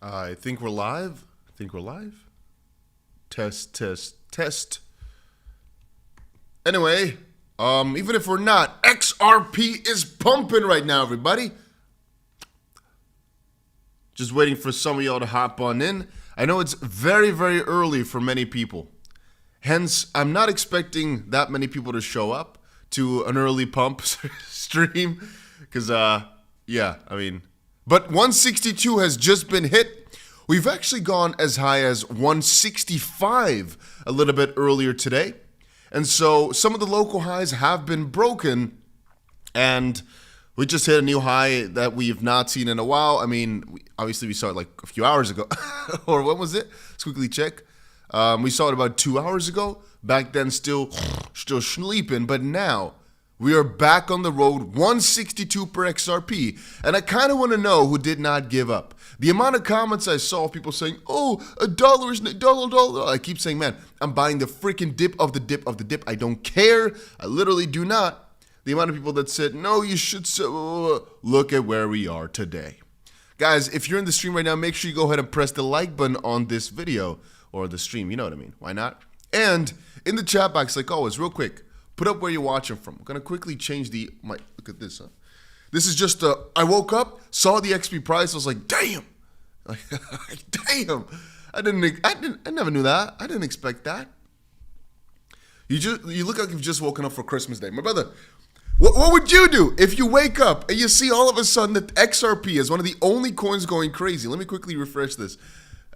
I think we're live. I think we're live. Test, test, test. Anyway, even if we're not, XRP is pumping right now, everybody. Just waiting for some of y'all to hop on in. I know it's very, very early for many people. Hence, I'm not expecting that many people to show up to an early pump stream. Because, yeah, I mean... But 162 has just been hit. We've actually gone as high as 165 a little bit earlier today. And so some of the local highs have been broken. And we just hit a new high that we've not seen in a while. I mean, obviously we saw it like a few hours ago. Or when was it? Let's quickly check. We saw it about 2 hours ago. Back then still sleeping. But now... we are back on the road, 162 per XRP. And I kind of want to know who did not give up. The amount of comments I saw of people saying, oh, $1 is $1. I keep saying, man, I'm buying the freaking dip of the dip of the dip. I don't care. I literally do not. The amount of people that said, no, you should. Look at where we are today. Guys, if you're in the stream right now, make sure you go ahead and press the like button on this video or the stream. You know what I mean? Why not? And in the chat box, like always, real quick. Put up where you're watching from. I'm gonna quickly change the look at this. This is just I woke up, saw the XP price, I was like, damn, like, damn. I never knew that. I didn't expect that. You look like you've just woken up for Christmas Day, my brother. What would you do if you wake up and you see all of a sudden that XRP is one of the only coins going crazy? Let me quickly refresh this.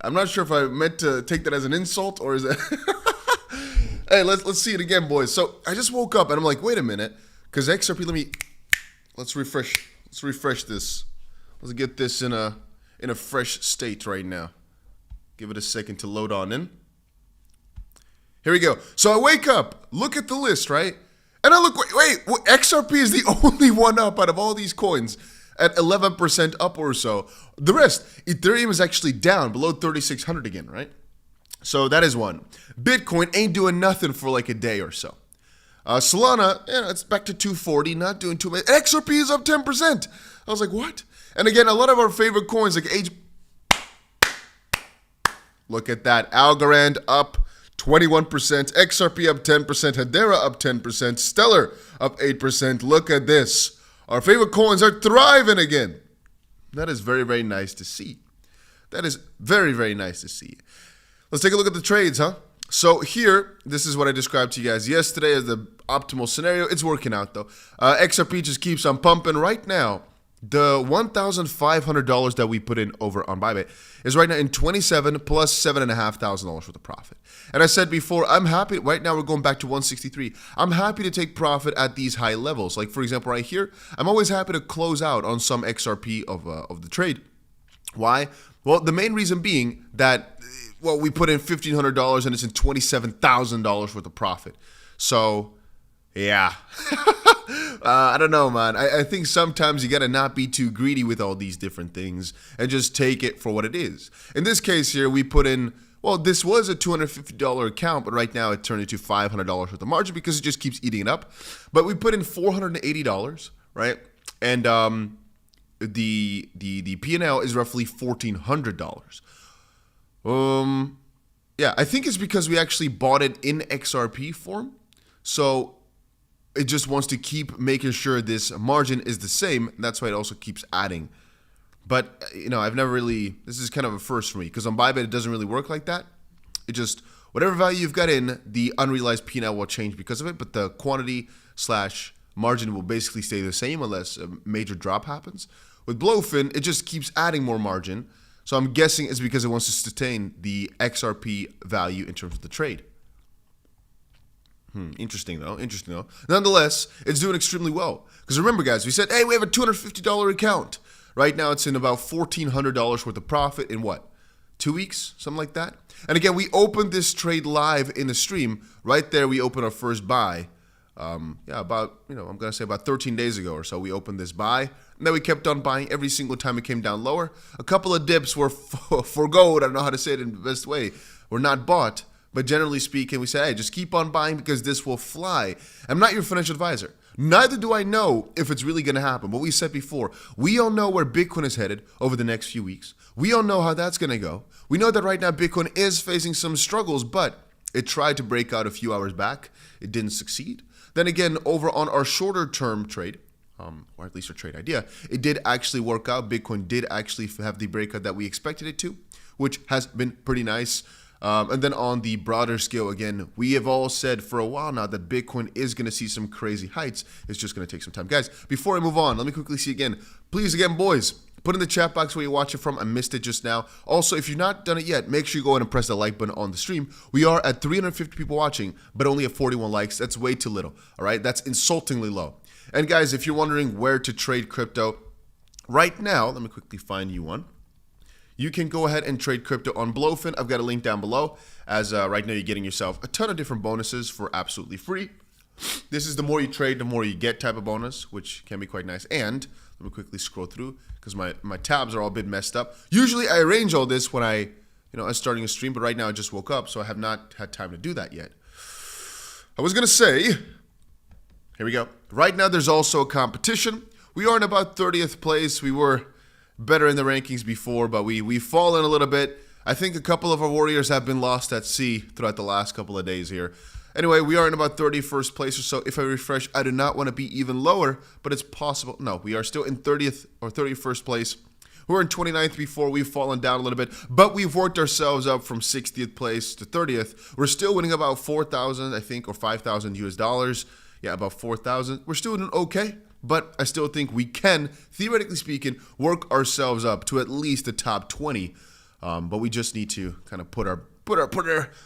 I'm not sure if I meant to take that as an insult or is it. Hey, let's see it again, boys. So I just woke up and I'm like, wait a minute, because XRP. Let's refresh this. Let's get this in a fresh state right now. Give it a second to load on in. Here we go. So I wake up, look at the list, right? And I look, wait, XRP is the only one up out of all these coins at 11% up or so. The rest, Ethereum is actually down below 3,600 again, right? So that is one. Bitcoin ain't doing nothing for like a day or so. Solana, it's back to 240, not doing too much. XRP is up 10%. I was like, what? And again, a lot of our favorite coins like look at that. Algorand up 21%, XRP up 10%, Hedera up 10%, Stellar up 8%. Look at this. Our favorite coins are thriving again. That is very, very nice to see. That is very, very nice to see. Let's take a look at the trades, huh? So here, this is what I described to you guys yesterday as the optimal scenario. It's working out, though. XRP just keeps on pumping. Right now, the $1,500 that we put in over on Bybit is right now in 27 plus $7,500 worth of profit. And I said before, I'm happy. Right now, we're going back to 163. I'm happy to take profit at these high levels. Like, for example, right here, I'm always happy to close out on some XRP of the trade. Why? Well, the main reason being that... well, we put in $1,500 and it's in $27,000 worth of profit. So, yeah. I don't know, man. I think sometimes you got to not be too greedy with all these different things and just take it for what it is. In this case here, we put in, well, this was a $250 account, but right now it turned into $500 worth of margin because it just keeps eating it up. But we put in $480, right? And the P&L is roughly $1,400. Yeah, I think it's because we actually bought it in XRP form. So it just wants to keep making sure this margin is the same. And that's why it also keeps adding. But, you know, I've never really, this is kind of a first for me because on Bybit, it doesn't really work like that. It just, whatever value you've got in, the unrealized P&L will change because of it. But the quantity / margin will basically stay the same unless a major drop happens. With Blowfin, it just keeps adding more margin. So I'm guessing it's because it wants to sustain the XRP value in terms of the trade. Interesting though. Nonetheless, it's doing extremely well. Because remember, guys, we said, hey, we have a $250 account. Right now, it's in about $1,400 worth of profit in what? 2 weeks? Something like that? And again, we opened this trade live in the stream. Right there, we opened our first buy. About, I'm going to say about 13 days ago or so, we opened this buy. And then we kept on buying every single time it came down lower. A couple of dips were forgoed. I don't know how to say it in the best way. Were not bought. But generally speaking, we say, hey, just keep on buying because this will fly. I'm not your financial advisor. Neither do I know if it's really going to happen. But we said before, we all know where Bitcoin is headed over the next few weeks. We all know how that's going to go. We know that right now Bitcoin is facing some struggles, but it tried to break out a few hours back. It didn't succeed. Then again, over on our shorter term trade, or at least our trade idea, it did actually work out. Bitcoin did actually have the breakout that we expected it to, which has been pretty nice. And then on the broader scale, again, we have all said for a while now that Bitcoin is going to see some crazy heights. It's just going to take some time. Guys, before I move on, let me quickly see again. Please, again, boys, put in the chat box where you watch it from. I missed it just now. Also, if you've not done it yet, make sure you go ahead and press the like button on the stream. We are at 350 people watching, but only at 41 likes. That's way too little, all right? That's insultingly low. And guys, if you're wondering where to trade crypto, right now, let me quickly find you one. You can go ahead and trade crypto on Blowfin. I've got a link down below, as right now you're getting yourself a ton of different bonuses for absolutely free. This is the more you trade, the more you get type of bonus, which can be quite nice. And let me quickly scroll through because my tabs are all a bit messed up. Usually I arrange all this when I'm starting a stream, but right now I just woke up, so I have not had time to do that yet. I was going to say, here we go. Right now there's also a competition. We are in about 30th place. We were better in the rankings before, but we've fallen a little bit. I think a couple of our warriors have been lost at sea throughout the last couple of days here. Anyway, we are in about 31st place or so. If I refresh, I do not want to be even lower, but it's possible. No, we are still in 30th or 31st place. We were in 29th before. We've fallen down a little bit, but we've worked ourselves up from 60th place to 30th. We're still winning about 4,000, I think, or 5,000 US dollars. Yeah, about 4,000. We're still doing okay. But I still think we can, theoretically speaking, work ourselves up to at least the top 20. But we just need to kind of put our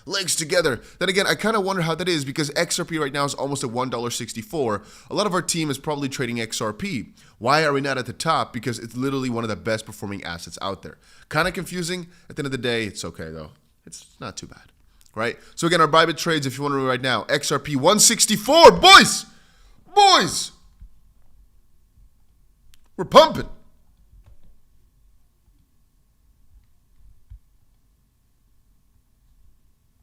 legs together. Then again, I kind of wonder how that is because XRP right now is almost at $1.64. A lot of our team is probably trading XRP. Why are we not at the top? Because it's literally one of the best performing assets out there. Kind of confusing. At the end of the day, it's okay though. It's not too bad, right? So again, our Bybit trades, if you want to know right now, XRP 164, boys. We're pumping.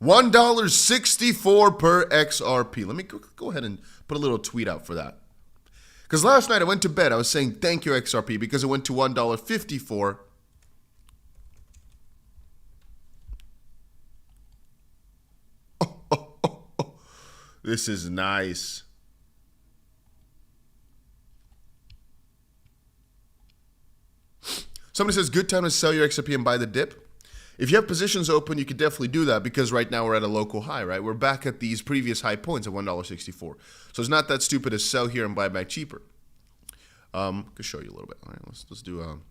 $1.64 per XRP. Let me go ahead and put a little tweet out for that. Because last night I went to bed, I was saying thank you XRP because it went to $1.54. This is nice. Somebody says, good time to sell your XRP and buy the dip. If you have positions open, you could definitely do that because right now we're at a local high, right? We're back at these previous high points at $1.64. So it's not that stupid to sell here and buy back cheaper. I could show you a little bit. All right, let's do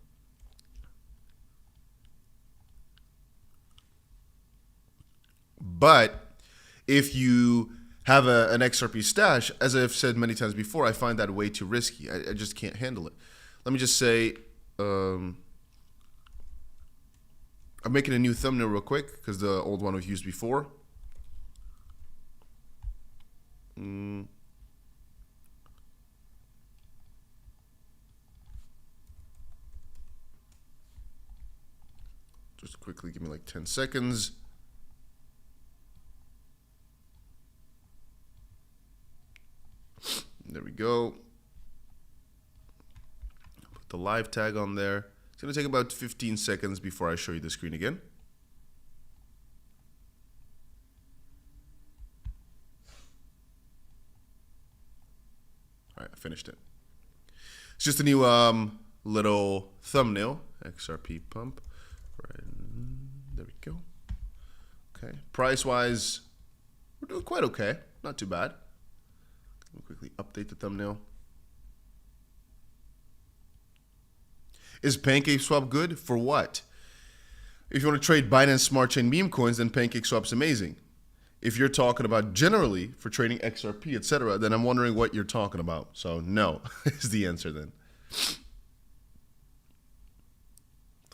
But if you have an XRP stash, as I've said many times before, I find that way too risky. I just can't handle it. Let me just say, I'm making a new thumbnail real quick because the old one we've used before. Just quickly give me like 10 seconds. There we go. Put the live tag on there. It's going to take about 15 seconds before I show you the screen again. All right, I finished it. It's just a new little thumbnail. XRP pump. Right, there we go. Okay, price-wise, we're doing quite okay. Not too bad. Let me quickly update the thumbnail. Is PancakeSwap good? For what? If you want to trade Binance Smart Chain meme coins, then PancakeSwap's amazing. If you're talking about generally for trading XRP, etc., then I'm wondering what you're talking about. So no is the answer then.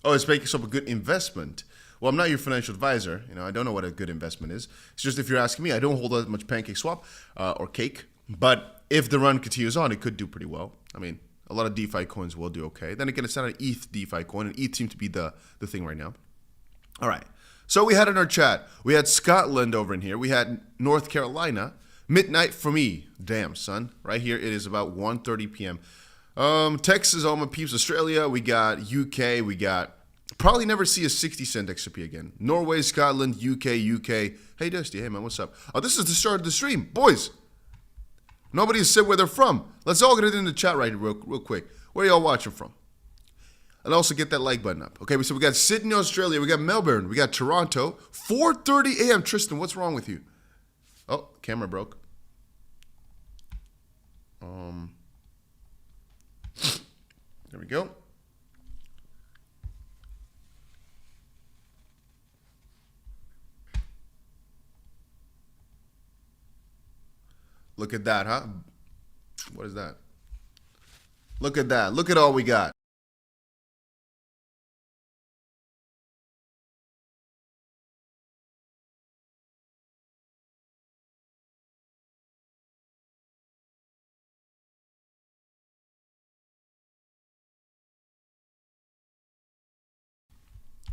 Oh, is PancakeSwap a good investment? Well, I'm not your financial advisor. I don't know what a good investment is. It's just if you're asking me, I don't hold that much PancakeSwap or cake. But if the run continues on, it could do pretty well. I mean, a lot of DeFi coins will do okay. Then again, it's not an ETH DeFi coin, and ETH seems to be the thing right now. All right. So we had in our chat, we had Scotland over in here. We had North Carolina, Midnight for me. Damn, son. Right here, it is about 1:30 p.m. Texas, all my peeps. Australia, we got UK, we got... Probably never see a 60-cent XRP again. Norway, Scotland, UK. Hey, Dusty. Hey, man, what's up? Oh, this is the start of the stream. Boys, nobody has said where they're from. Let's all get it in the chat right real quick. Where y'all watching from? And also get that like button up. Okay, so we got Sydney, Australia. We got Melbourne. We got Toronto. 4:30 a.m. Tristan, what's wrong with you? Oh, camera broke. There we go. Look at that, huh? What is that? Look at that. Look at all we got.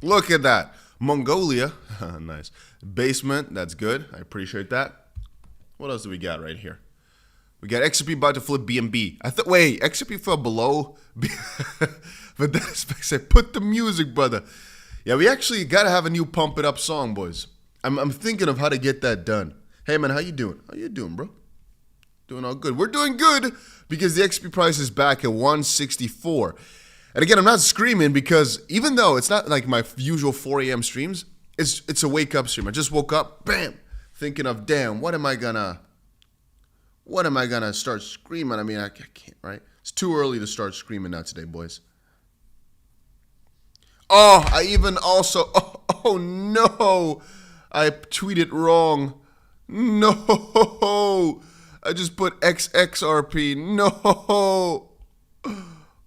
Look at that. Mongolia. Nice. Basement. That's good. I appreciate that. What else do we got right here? We got XRP about to flip BNB. Wait, XRP fell below. But that's said, put the music, brother. Yeah, we actually got to have a new Pump It Up song, boys. I'm thinking of how to get that done. Hey, man, how you doing? How you doing, bro? Doing all good. We're doing good because the XRP price is back at 164. And again, I'm not screaming because even though it's not like my usual 4 a.m. streams, it's a wake-up stream. I just woke up, bam, thinking of, damn, what am I gonna start screaming? I mean, I can't, right? It's too early to start screaming now today, boys. Oh, I even also, oh no, I tweeted wrong. No, I just put XXRP. No.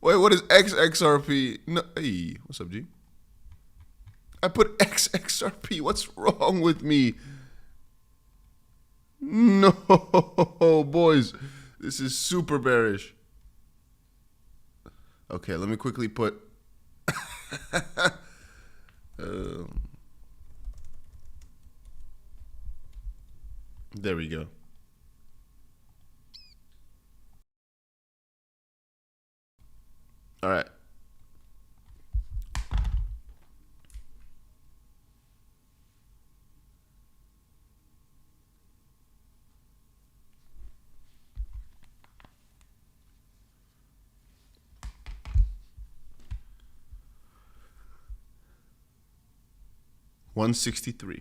Wait, what is XXRP? No, hey, what's up, G? I put XXRP. What's wrong with me? No, boys. This is super bearish. Okay, let me quickly put... there we go. All right. $163.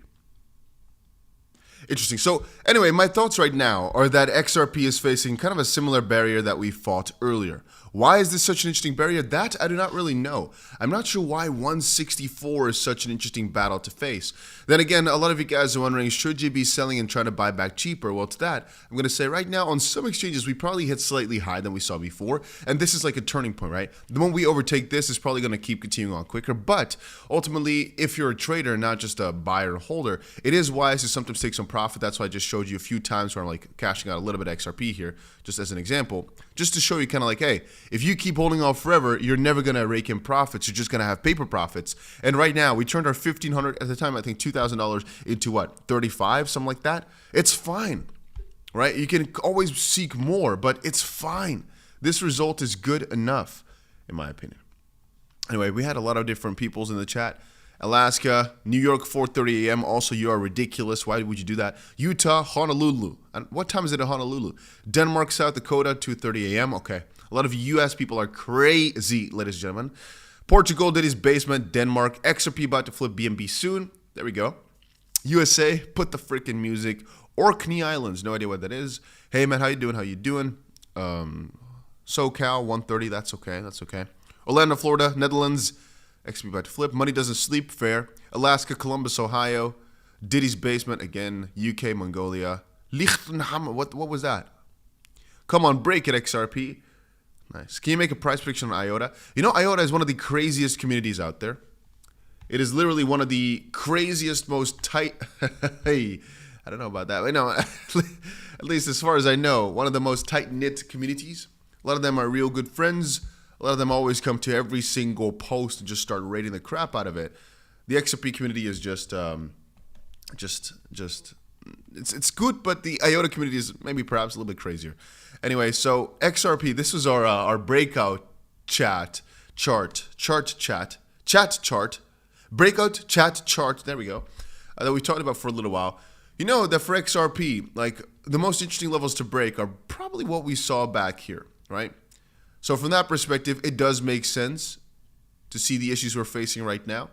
Interesting. So anyway, my thoughts right now are that XRP is facing kind of a similar barrier that we fought earlier. Why is this such an interesting barrier? That I do not really know. I'm not sure why 164 is such an interesting battle to face. Then again, a lot of you guys are wondering, should you be selling and trying to buy back cheaper? Well, to that, I'm going to say right now, on some exchanges, we probably hit slightly higher than we saw before. And this is like a turning point, right? The moment we overtake this, it's probably going to keep continuing on quicker. But ultimately, if you're a trader, not just a buyer or holder, it is wise to sometimes take some profit. That's why I just showed you a few times where I'm like cashing out a little bit of XRP here, just as an example, just to show you kind of like, hey, if you keep holding off forever, you're never going to rake in profits. You're just going to have paper profits. And right now, we turned our $1,500, at the time, I think $2,000 into what, 35, something like that. It's fine, right? You can always seek more, but it's fine. This result is good enough, in my opinion. Anyway, we had a lot of different peoples in the chat. Alaska, New York, 4:30 a.m. Also, you are ridiculous. Why would you do that? Utah, Honolulu. And what time is it in Honolulu? Denmark, South Dakota, 2:30 a.m. Okay. A lot of U.S. people are crazy, ladies and gentlemen. Portugal did his basement. Denmark, XRP about to flip BNB soon. There we go. USA, put the freaking music. Orkney Islands, no idea what that is. Hey, man, how you doing? How you doing? SoCal, 1:30. That's okay. That's okay. Orlando, Florida, Netherlands. XP about to flip. Money doesn't sleep. Fair. Alaska, Columbus, Ohio. Diddy's basement again. UK, Mongolia. Lichtenhammer. What was that? Come on, break it, XRP. Nice. Can you make a price prediction on IOTA? You know, IOTA is one of the craziest communities out there. It is literally one of the craziest, most tight. Hey, I don't know about that. I know, at least as far as I know, one of the most tight-knit communities. A lot of them are real good friends. A lot of them always come to every single post and just start rating the crap out of it. The XRP community is just it's good, but the IOTA community is maybe perhaps a little bit crazier. Anyway, so XRP, this was our breakout chat chart, breakout chat chart, there we go, that we talked about for a little while. You know that for XRP, like the most interesting levels to break are probably what we saw back here, right? So from that perspective, it does make sense to see the issues we're facing right now.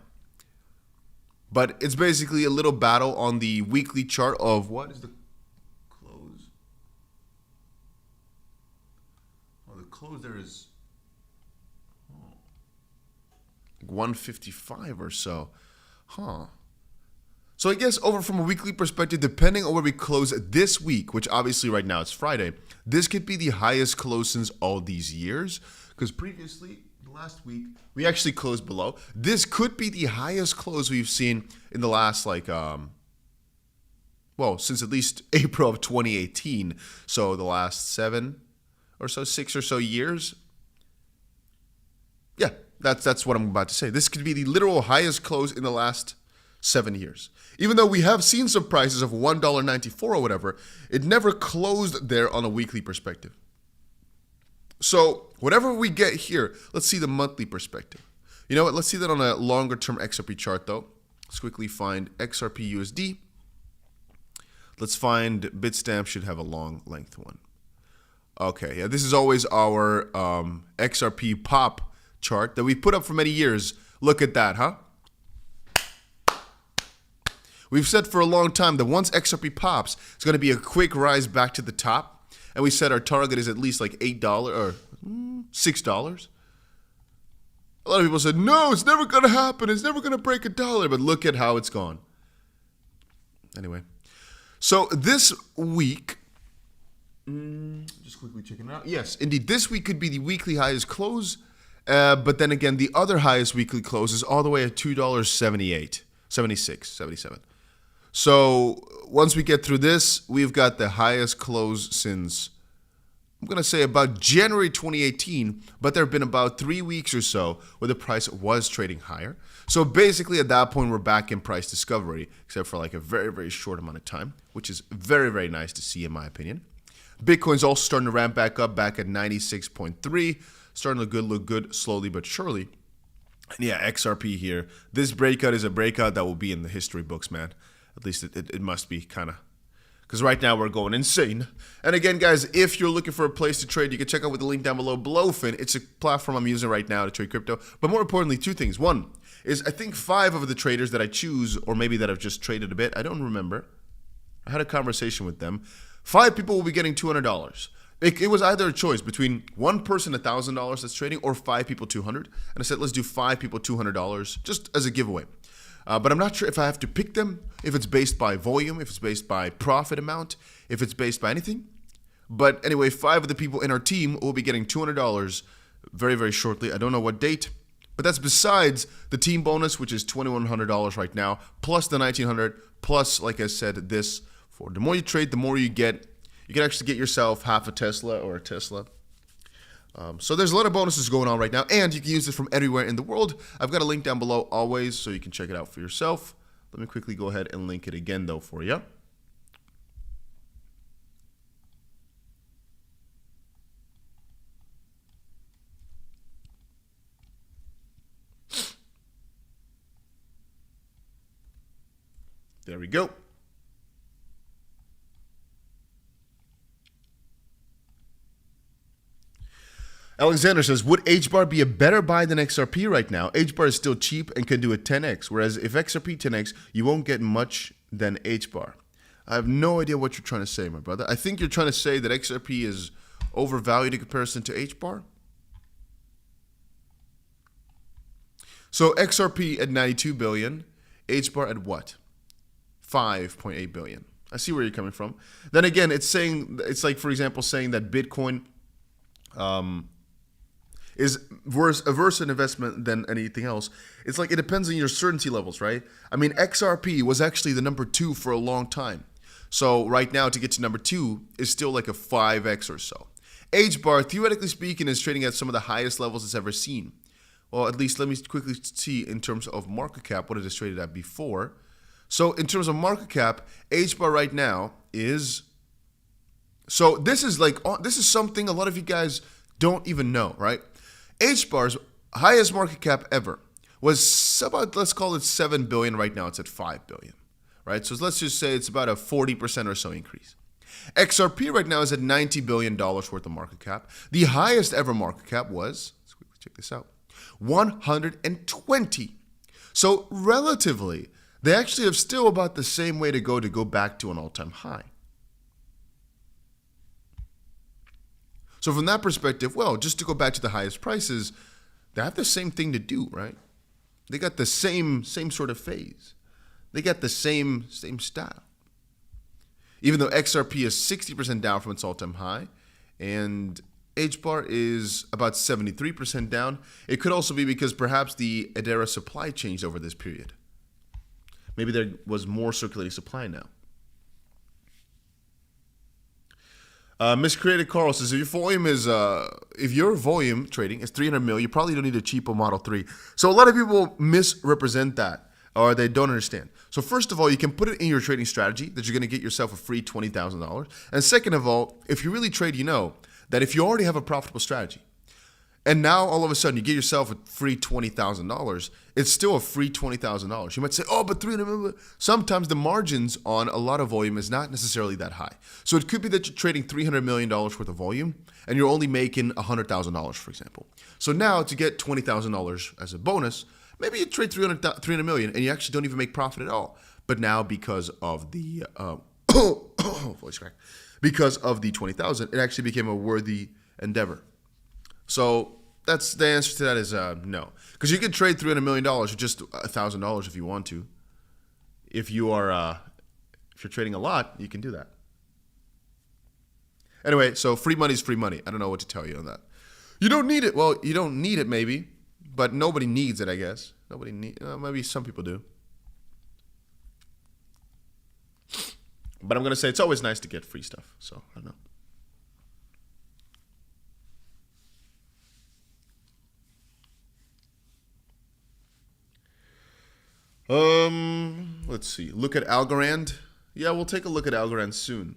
But it's basically a little battle on the weekly chart of what is the close? Well, the close there is 155 or so. So I guess over from a weekly perspective, depending on where we close this week, which obviously right now it's Friday, this could be the highest close since all these years. Because previously, last week, we actually closed below. This could be the highest close we've seen in the last, like, well, since at least April of 2018. So the last 6 or so years. Yeah, that's what I'm about to say. This could be the literal highest close in the last 7 years. Even though we have seen some prices of $1.94 or whatever, it never closed there on a weekly perspective. So whatever we get here, let's see the monthly perspective. You know what? Let's see that on a longer term XRP chart though. Let's quickly find XRP USD. Let's find Bitstamp should have a long length one. Okay, yeah, this is always our XRP pop chart that we put up for many years. Look at that, huh? We've said for a long time that once XRP pops, it's going to be a quick rise back to the top. And we said our target is at least like $8 or $6. A lot of people said, no, it's never going to happen. It's never going to break $1. But look at how it's gone. Anyway, so this week, just quickly checking it out. Yes, indeed, this week could be the weekly highest close. But then again, the other highest weekly close is all the way at $2.78, 76, 77. So once we get through this, we've got the highest close since, I'm going to say about January 2018, but there have been about 3 weeks or so where the price was trading higher. So basically at that point, we're back in price discovery, except for like a very, very short amount of time, which is very, very nice to see in my opinion. Bitcoin's also starting to ramp back up, back at 96.3, starting to look good slowly but surely. And yeah, XRP here. This breakout is a breakout that will be in the history books, man. At least it must be, kind of. Because right now we're going insane. And again, guys, if you're looking for a place to trade, you can check out with the link down below, Blowfin. It's a platform I'm using right now to trade crypto. But more importantly, 2 things. One is I think 5 of the traders that I choose, or maybe that I've just traded a bit, I don't remember. I had a conversation with them. 5 people will be getting $200. It was either a choice between one person $1,000 that's trading or 5 people $200. And I said, let's do 5 people $200 just as a giveaway. But I'm not sure if I have to pick them, if it's based by volume, if it's based by profit amount, if it's based by anything. But anyway, 5 of the people in our team will be getting $200 very, very shortly. I don't know what date, but that's besides the team bonus, which is $2,100 right now, plus the $1,900, plus, like I said, this. For the more you trade, the more you get. You can actually get yourself half a Tesla or a Tesla. So there's a lot of bonuses going on right now, and you can use it from anywhere in the world. I've got a link down below always, so you can check it out for yourself. Let me quickly go ahead and link it again, though, for you. There we go. Alexander says, would HBAR be a better buy than XRP right now? HBAR is still cheap and can do a 10x, whereas if XRP 10x, you won't get much than HBAR. I have no idea what you're trying to say, my brother. I think you're trying to say that XRP is overvalued in comparison to HBAR. So XRP at 92 billion, HBAR at what? 5.8 billion. I see where you're coming from. Then again, it's like, for example, saying that Bitcoin is a worse an investment than anything else. It's like it depends on your certainty levels, right? I mean, XRP was actually the number 2 for a long time. So right now to get to number 2 is still like a 5x or so. HBAR, theoretically speaking, is trading at some of the highest levels it's ever seen. Well, at least let me quickly see in terms of market cap what it is traded at before. So in terms of market cap, 𝗕𝗓𝗪 right now is, so this is something a lot of you guys don't even know, right? 𝗕𝗓𝗪's highest market cap ever was about, let's call it 7 billion. Right now it's at 5 billion, right? So let's just say it's about a 40% or so increase. XRP right now is at $90 billion worth of market cap. The highest ever market cap was, let's quickly check this out, 120. So relatively, they actually have still about the same way to go back to an all-time high. So from that perspective, well, just to go back to the highest prices, they have the same thing to do, right? They got the same sort of phase. They got the same style. Even though XRP is 60% down from its all-time high, and 𝗕𝗓𝗪 is about 73% down, it could also be because perhaps the Adara supply changed over this period. Maybe there was more circulating supply now. Miscreated Carl says, if your volume trading is 300 mil, you probably don't need a cheapo Model 3. So a lot of people misrepresent that, or they don't understand. So first of all, you can put it in your trading strategy that you're going to get yourself a free $20,000. And second of all, if you really trade, you know that if you already have a profitable strategy, and now all of a sudden you get yourself a free $20,000, it's still a free $20,000. You might say, oh, but 300, sometimes the margins on a lot of volume is not necessarily that high. So it could be that you're trading $300 million worth of volume and you're only making $100,000, for example. So now to get $20,000 as a bonus, maybe you trade 300 million and you actually don't even make profit at all. But now because of the, voice crack, because of the 20,000, it actually became a worthy endeavor. So that's the answer to that is no, because you can trade $300 million for just $1,000 if you want to. If you're trading a lot, you can do that. Anyway, so free money is free money. I don't know what to tell you on that. You don't need it. Well, you don't need it maybe, but nobody needs it, I guess. Maybe some people do. But I'm gonna say it's always nice to get free stuff. So I don't know. Let's see. Look at Algorand. Yeah, we'll take a look at Algorand soon.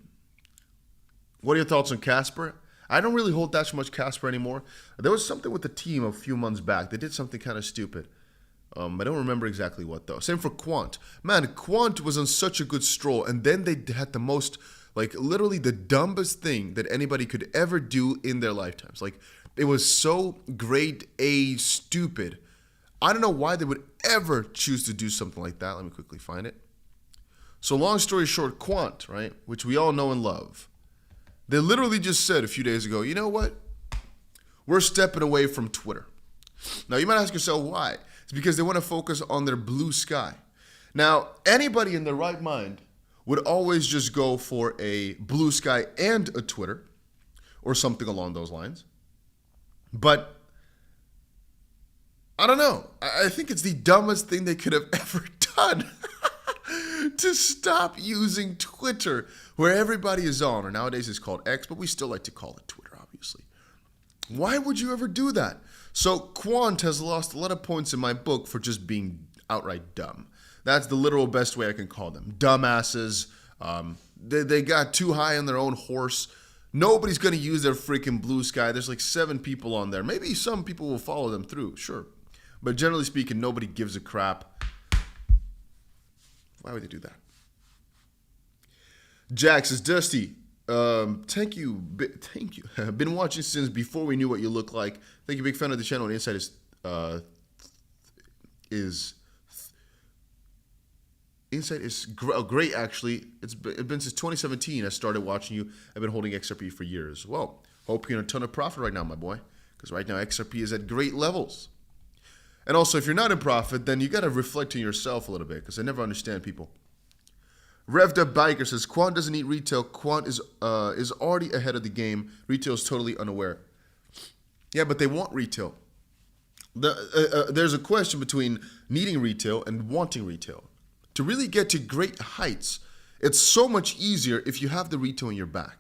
What are your thoughts on Casper? I don't really hold that much Casper anymore. There was something with the team a few months back. They did something kind of stupid. I don't remember exactly what though. Same for Quant. Man, Quant was on such a good stroll, and then they had the most, like literally the dumbest thing that anybody could ever do in their lifetimes. Like it was so grade A stupid. I don't know why they would ever choose to do something like that. Let me quickly find it. So long story short, Quant, right, which we all know and love, they literally just said a few days ago, you know what? We're stepping away from Twitter. Now, you might ask yourself why. It's because they want to focus on their blue sky. Now, anybody in their right mind would always just go for a blue sky and a Twitter or something along those lines. But I don't know. I think it's the dumbest thing they could have ever done to stop using Twitter, where everybody is on, or nowadays it's called X, but we still like to call it Twitter, obviously. Why would you ever do that? So Quant has lost a lot of points in my book for just being outright dumb. That's the literal best way I can call them. Dumbasses. They got too high on their own horse. Nobody's going to use their freaking blue sky. There's like 7 people on there. Maybe some people will follow them through, sure. But generally speaking, nobody gives a crap. Why would they do that? Jack says, Dusty, thank you. I've been watching since before we knew what you look like. Thank you, big fan of the channel. And Insight is great, actually. It's been since 2017 I started watching you. I've been holding XRP for years. Well, hope you're in a ton of profit right now, my boy. Because right now XRP is at great levels. And also, if you're not in profit, then you got to reflect on yourself a little bit, because I never understand people. Revved Up Biker says, Quant doesn't need retail. Quant is already ahead of the game. Retail is totally unaware. Yeah, but they want retail. There's a question between needing retail and wanting retail. To really get to great heights, it's so much easier if you have the retail in your back.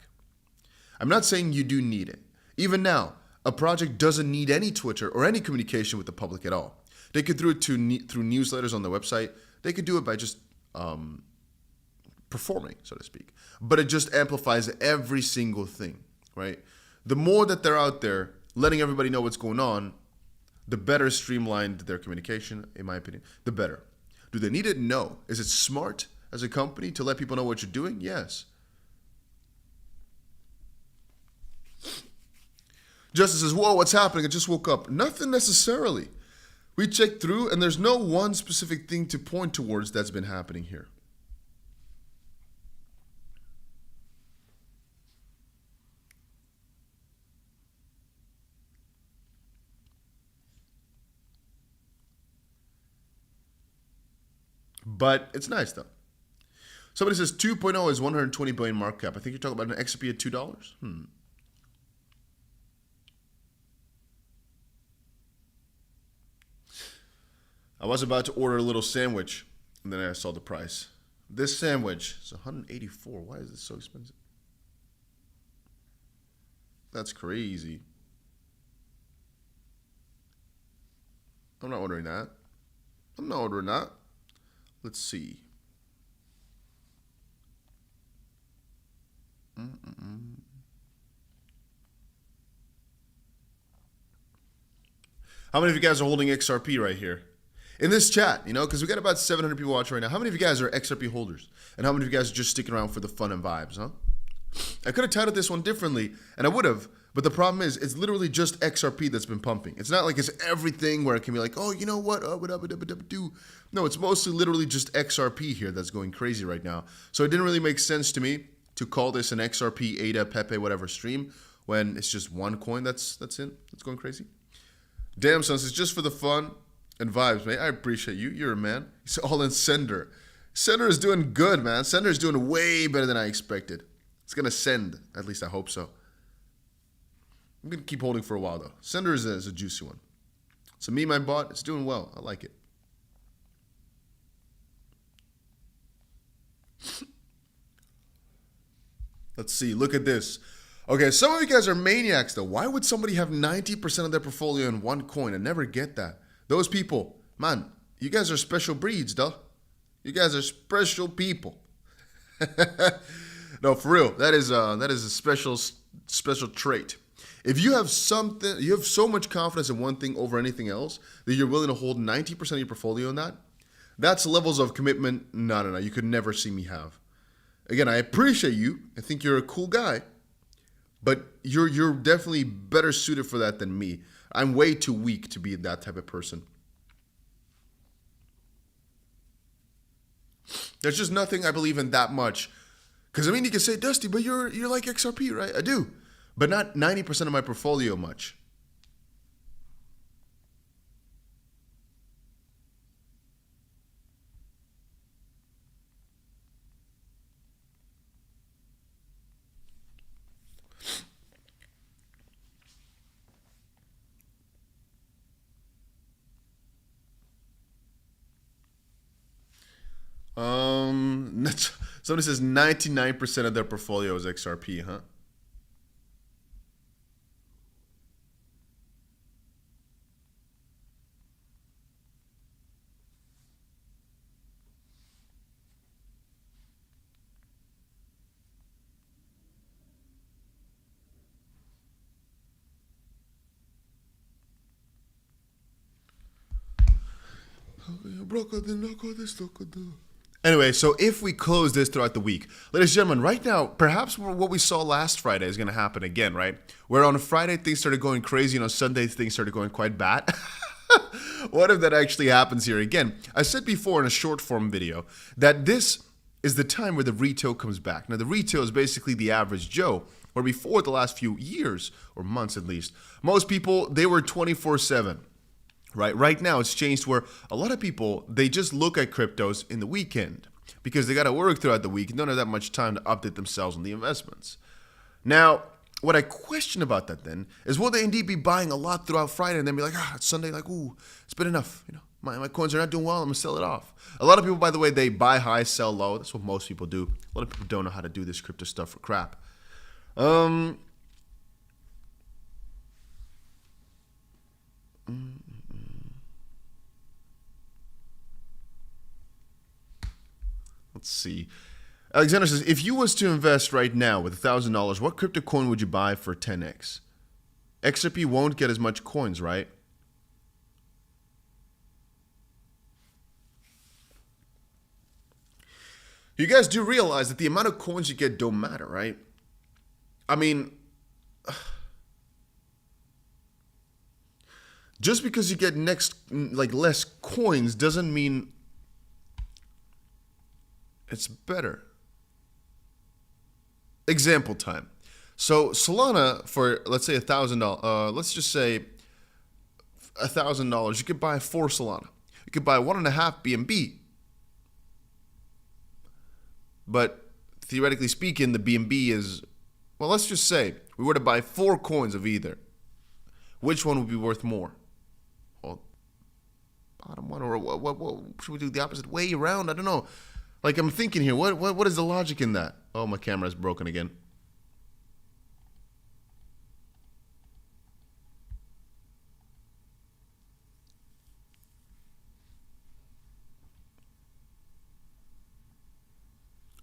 I'm not saying you do need it. Even now, a project doesn't need any Twitter or any communication with the public at all. They could do it through newsletters on their website. They could do it by just performing, so to speak. But it just amplifies every single thing, right? The more that they're out there letting everybody know what's going on, the better streamlined their communication, in my opinion, the better. Do they need it? No. Is it smart as a company to let people know what you're doing? Yes. Justice says, whoa, what's happening? I just woke up. Nothing necessarily. We checked through and there's no one specific thing to point towards that's been happening here. But it's nice though. Somebody says 2.0 is 120 billion market cap. I think you're talking about an XRP at $2. I was about to order a little sandwich, and then I saw the price. This sandwich is 184. Why is it so expensive? That's crazy. I'm not ordering that. I'm not ordering that. Let's see. How many of you guys are holding XRP right here? In this chat, you know, because we got about 700 people watching right now. How many of you guys are XRP holders? And how many of you guys are just sticking around for the fun and vibes, huh? I could have titled this one differently, and I would have, but the problem is it's literally just XRP that's been pumping. It's not like it's everything where it can be like, oh, you know what? Do. No, it's mostly literally just XRP here that's going crazy right now. So it didn't really make sense to me to call this an XRP, ADA, Pepe, whatever stream when it's just one coin that's going crazy. Damn, son, it's just for the fun and vibes, mate. I appreciate you. You're a man. He's all in Sender. Sender is doing good, man. Sender is doing way better than I expected. It's going to send. At least I hope so. I'm going to keep holding for a while, though. Sender is a juicy one. So me, my bot, it's doing well. I like it. Let's see. Look at this. Okay, some of you guys are maniacs, though. Why would somebody have 90% of their portfolio in one coin? I never get that. Those people, man, you guys are special breeds, though. You guys are special people. No, for real. That is a special trait. If you have something, you have so much confidence in one thing over anything else that you're willing to hold 90% of your portfolio in that, that's levels of commitment. No. You could never see me have. Again, I appreciate you. I think you're a cool guy, but you're definitely better suited for that than me. I'm way too weak to be that type of person. There's just nothing I believe in that much. Because, I mean, you can say, Dusty, but you're like XRP, right? I do. But not 90% of my portfolio much. Somebody says 99% of their portfolio is XRP, huh? Anyway, so if we close this throughout the week, ladies and gentlemen, right now, perhaps what we saw last Friday is going to happen again, right? Where on a Friday, things started going crazy, and on Sunday, things started going quite bad. What if that actually happens here again? I said before in a short form video that this is the time where the retail comes back. Now, the retail is basically the average Joe, where before the last few years, or months at least, most people, they were 24/7. Right now, it's changed where a lot of people, they just look at cryptos in the weekend because they got to work throughout the week and don't have that much time to update themselves on the investments. Now, what I question about that then is will they indeed be buying a lot throughout Friday and then be like, it's Sunday, like, ooh, it's been enough. You know, my coins are not doing well. I'm going to sell it off. A lot of people, by the way, they buy high, sell low. That's what most people do. A lot of people don't know how to do this crypto stuff for crap. Let's see. Alexander says, if you was to invest right now with $1,000, what crypto coin would you buy for 10x? XRP won't get as much coins, right? You guys do realize that the amount of coins you get don't matter, right? I mean, just because you get less coins doesn't mean it's better. Example time. So Solana for, let's say $1,000, let's just say $1,000, you could buy 4 Solana. You could buy 1.5 BNB. But theoretically speaking, the BNB is, well, let's just say we were to buy 4 coins of either. Which one would be worth more? Well, bottom one, or what should we do the opposite way around? I don't know. Like, I'm thinking here, what is the logic in that? Oh, my camera's broken again.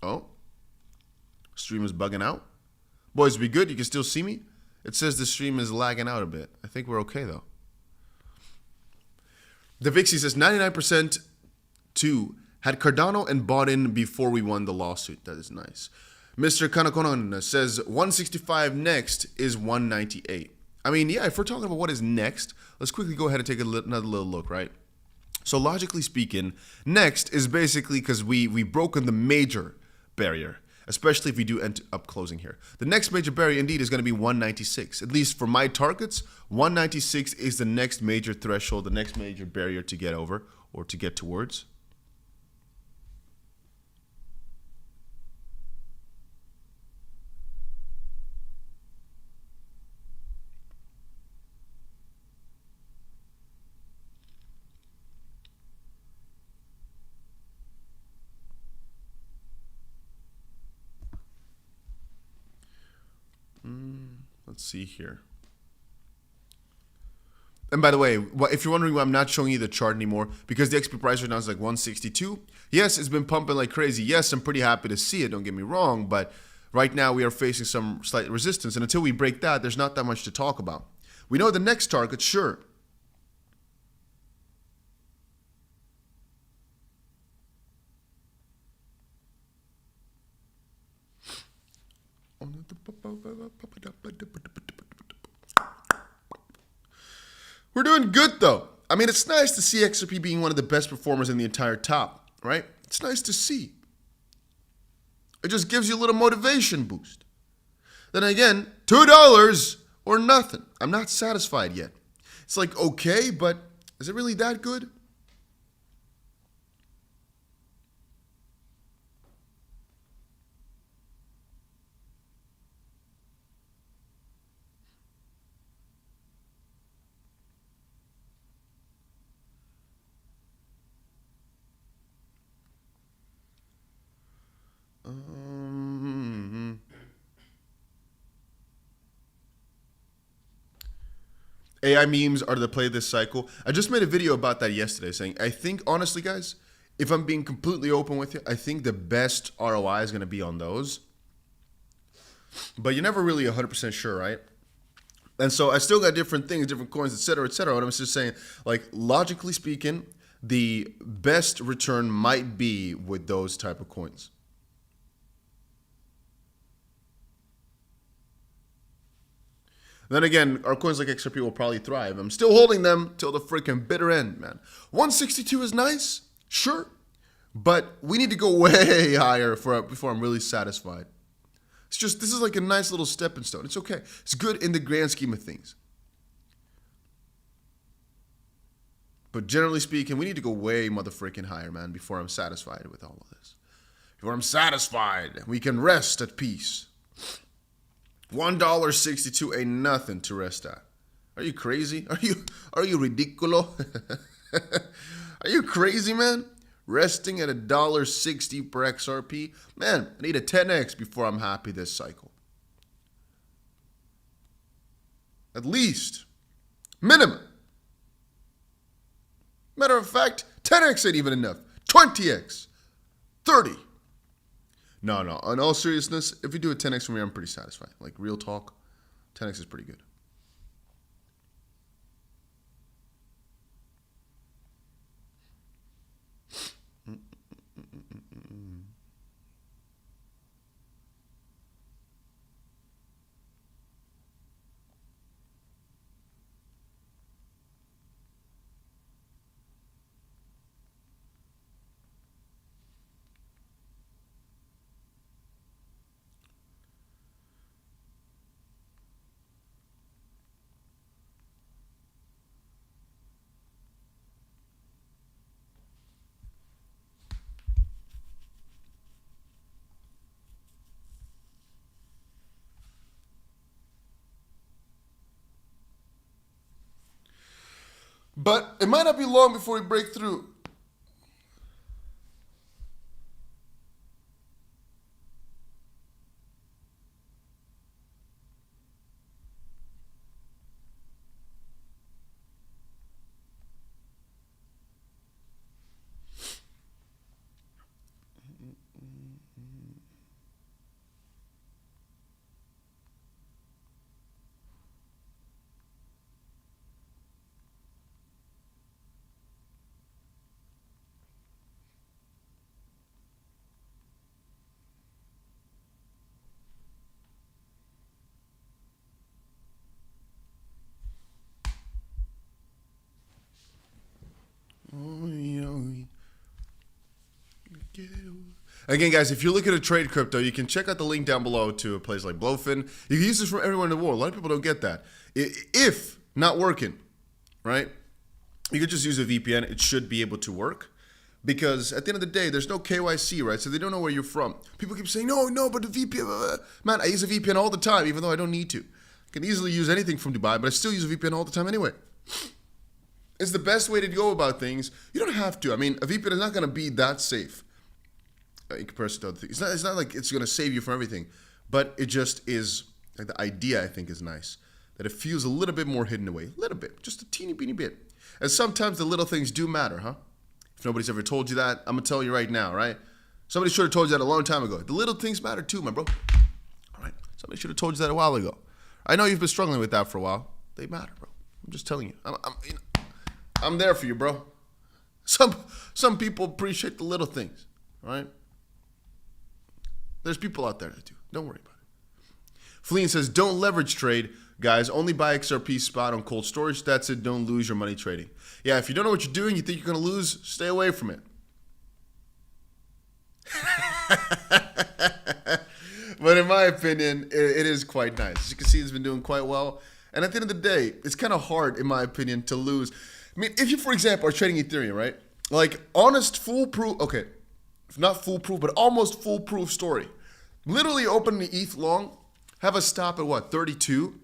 Oh, stream is bugging out. Boys, we good? You can still see me? It says the stream is lagging out a bit. I think we're okay, though. 𝗕𝗓𝗄𝗎 says 99% to had Cardano and bought in before we won the lawsuit. That is nice. Mr. Kanakonon says 165 next is 198. I mean, yeah, if we're talking about what is next, let's quickly go ahead and take another little look, right? So logically speaking, next is basically because we've broken the major barrier, especially if we do end up closing here. The next major barrier indeed is going to be 196. At least for my targets, 196 is the next major threshold, the next major barrier to get over or to get towards. Let's see here. And by the way, if you're wondering why I'm not showing you the chart anymore, because the XP price right now is like 162. Yes, it's been pumping like crazy. Yes, I'm pretty happy to see it, don't get me wrong, but right now we are facing some slight resistance, and until we break that, there's not that much to talk about. We know the next target, sure. We're doing good though. I mean, it's nice to see XRP being one of the best performers in the entire top, right? It's nice to see. It just gives you a little motivation boost. Then again, $2 or nothing. I'm not satisfied yet. It's like, okay, but is it really that good? AI memes are the play this cycle. I just made a video about that yesterday saying, I think, honestly, guys, if I'm being completely open with you, I think the best ROI is going to be on those. But you're never really 100% sure, right? And so I still got different things, different coins, et cetera, et cetera. What I'm just saying, like, logically speaking, the best return might be with those type of coins. Then again, our coins like XRP will probably thrive. I'm still holding them till the freaking bitter end, man. 162 is nice, sure, but we need to go way higher before I'm really satisfied. It's just, this is like a nice little stepping stone. It's okay. It's good in the grand scheme of things. But generally speaking, we need to go way motherfucking higher, man, before I'm satisfied with all of this. Before I'm satisfied, we can rest at peace. $1.62 ain't nothing to rest at. Are you crazy? Are you ridicolo? Are you crazy, man? Resting at $1.60 per XRP? Man, I need a 10x before I'm happy this cycle. At least. Minimum. Matter of fact, 10x ain't even enough. 20x. 30. No, no. In all seriousness, if you do a 10x from here, I'm pretty satisfied. Like, real talk, 10x is pretty good. But it might not be long before we break through. Again, guys, if you're looking to trade crypto, you can check out the link down below to a place like Blowfin. You can use this from everywhere in the world. A lot of people don't get that. If not working, right, you could just use a VPN. It should be able to work. Because at the end of the day, there's no KYC, right? So they don't know where you're from. People keep saying, no, but the VPN, man, I use a VPN all the time, even though I don't need to. I can easily use anything from Dubai, but I still use a VPN all the time anyway. It's the best way to go about things. You don't have to. I mean, a VPN is not going to be that safe in comparison to other things. It's not like it's going to save you from everything, but it just is, like, the idea, I think, is nice. That it feels a little bit more hidden away. A little bit. Just a teeny beeny bit. And sometimes the little things do matter, huh? If nobody's ever told you that, I'm going to tell you right now, right? Somebody should have told you that a long time ago. The little things matter too, my bro. All right? Somebody should have told you that a while ago. I know you've been struggling with that for a while. They matter, bro. I'm just telling you. I'm there for you, bro. Some people appreciate the little things, all right? There's people out there that do. Don't worry about it. Fleeing says, don't leverage trade, guys. Only buy XRP spot on cold storage. That's it. Don't lose your money trading. Yeah, if you don't know what you're doing, you think you're going to lose, stay away from it. But in my opinion, it is quite nice. As you can see, it's been doing quite well. And at the end of the day, it's kind of hard, in my opinion, to lose. I mean, if you, for example, are trading Ethereum, right? Like, honest, foolproof, okay, not foolproof, but almost foolproof story. Literally open the ETH long, have a stop at what, 32?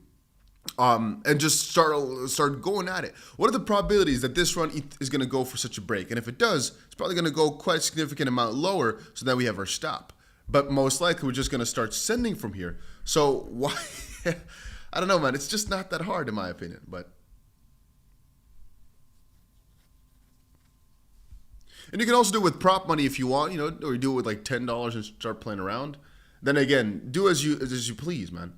And just start going at it. What are the probabilities that this run is going to go for such a break? And if it does, it's probably going to go quite a significant amount lower so that we have our stop. But most likely, we're just going to start sending from here. So why? I don't know, man. It's just not that hard, in my opinion. But and you can also do it with prop money if you want, you know, or you do it with like $10 and start playing around. Then again, do as you please, man.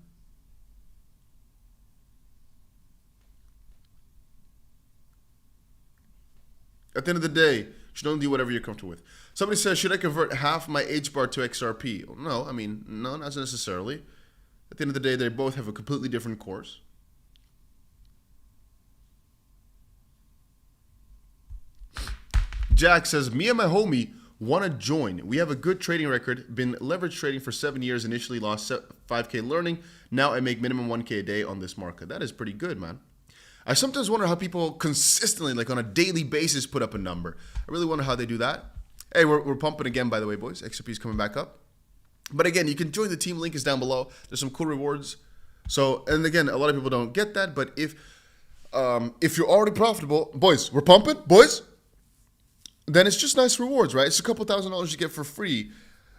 At the end of the day, you should only do whatever you're comfortable with. Somebody says, should I convert half my H bar to XRP? No, I mean, no, not necessarily. At the end of the day, they both have a completely different course. Jack says, me and my homie want to join. We have a good trading record, been leverage trading for 7 years, initially lost 5K learning. Now I make minimum 1K a day on this market. That is pretty good, man. I sometimes wonder how people consistently, like on a daily basis, put up a number. I really wonder how they do that. Hey, we're pumping again, by the way, boys. XRP is coming back up. But again, you can join the team. Link is down below. There's some cool rewards. So, and again, a lot of people don't get that. But if you're already profitable, boys, we're pumping, boys. Then it's just nice rewards, right? It's a couple $1,000s you get for free.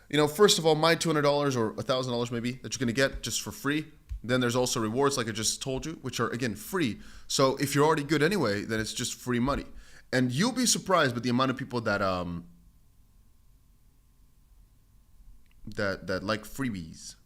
You know, first of all, my $200 or $1,000 maybe that you're going to get just for free. Then there's also rewards, like I just told you, which are, again, free. So if you're already good anyway, then it's just free money. And you'll be surprised with the amount of people that that like freebies.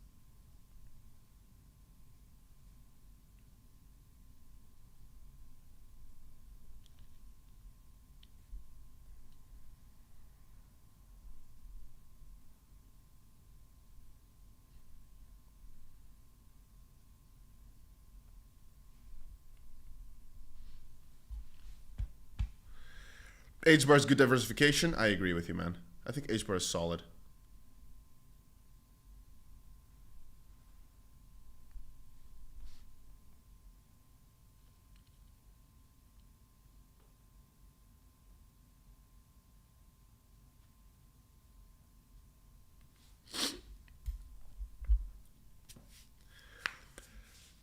H-bar is good diversification. I agree with you, man. I think H-bar is solid.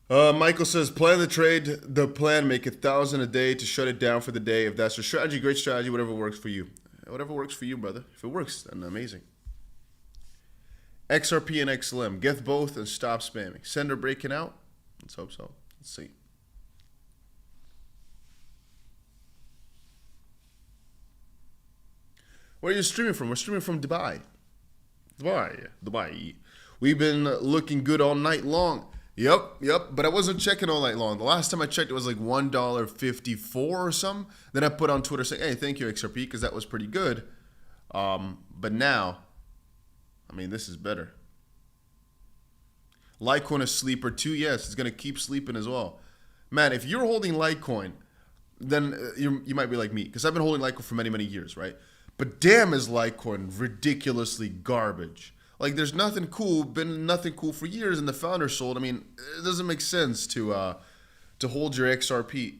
Michael says, plan the trade, the plan, make 1,000 a day to shut it down for the day. If that's your strategy, great strategy, whatever works for you. Whatever works for you, brother. If it works, then amazing. XRP and XLM, get both and stop spamming. Sender breaking out? Let's hope so. Let's see. Where are you streaming from? We're streaming from Dubai. Dubai. We've been looking good all night long. Yep. But I wasn't checking all night long. The last time I checked, it was like $1.54 or something. Then I put on Twitter saying, hey, thank you, XRP, because that was pretty good. But now, I mean, this is better. Litecoin is sleeper too. Yes, it's going to keep sleeping as well. Man, if you're holding Litecoin, then you might be like me, because I've been holding Litecoin for many, many years, right? But damn, is Litecoin ridiculously garbage. Like, there's nothing cool, been nothing cool for years, and the founder sold. I mean, it doesn't make sense to hold your XRP,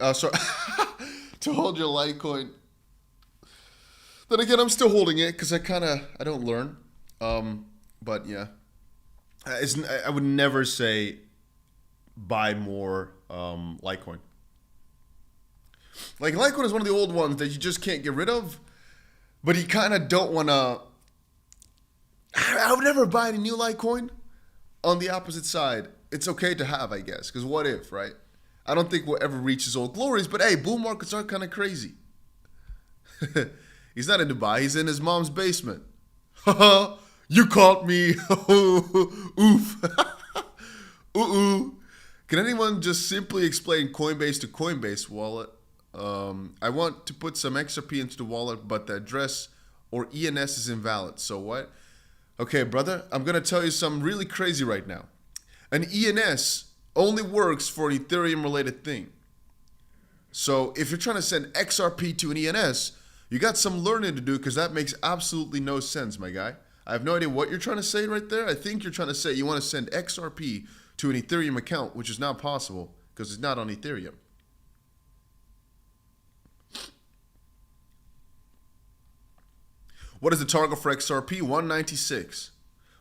to hold your Litecoin. Then again, I'm still holding it because I don't learn. But yeah, I would never say buy more Litecoin. Like, Litecoin is one of the old ones that you just can't get rid of, but you kind of don't want to. I would never buy any new Litecoin. On the opposite side, it's okay to have, I guess, because what if, right? I don't think we'll ever reach his old glories, but hey, bull markets are kind of crazy. He's not in Dubai, he's in his mom's basement. You caught me. Oof. Ooh. Can anyone just simply explain Coinbase to Coinbase wallet? I want to put some XRP into the wallet, but the address or ENS is invalid. So what? Okay, brother, I'm going to tell you something really crazy right now. An ENS only works for an Ethereum-related thing. So if you're trying to send XRP to an ENS, you got some learning to do because that makes absolutely no sense, my guy. I have no idea what you're trying to say right there. I think you're trying to say you want to send XRP to an Ethereum account, which is not possible because it's not on Ethereum. What is the target for XRP? 196.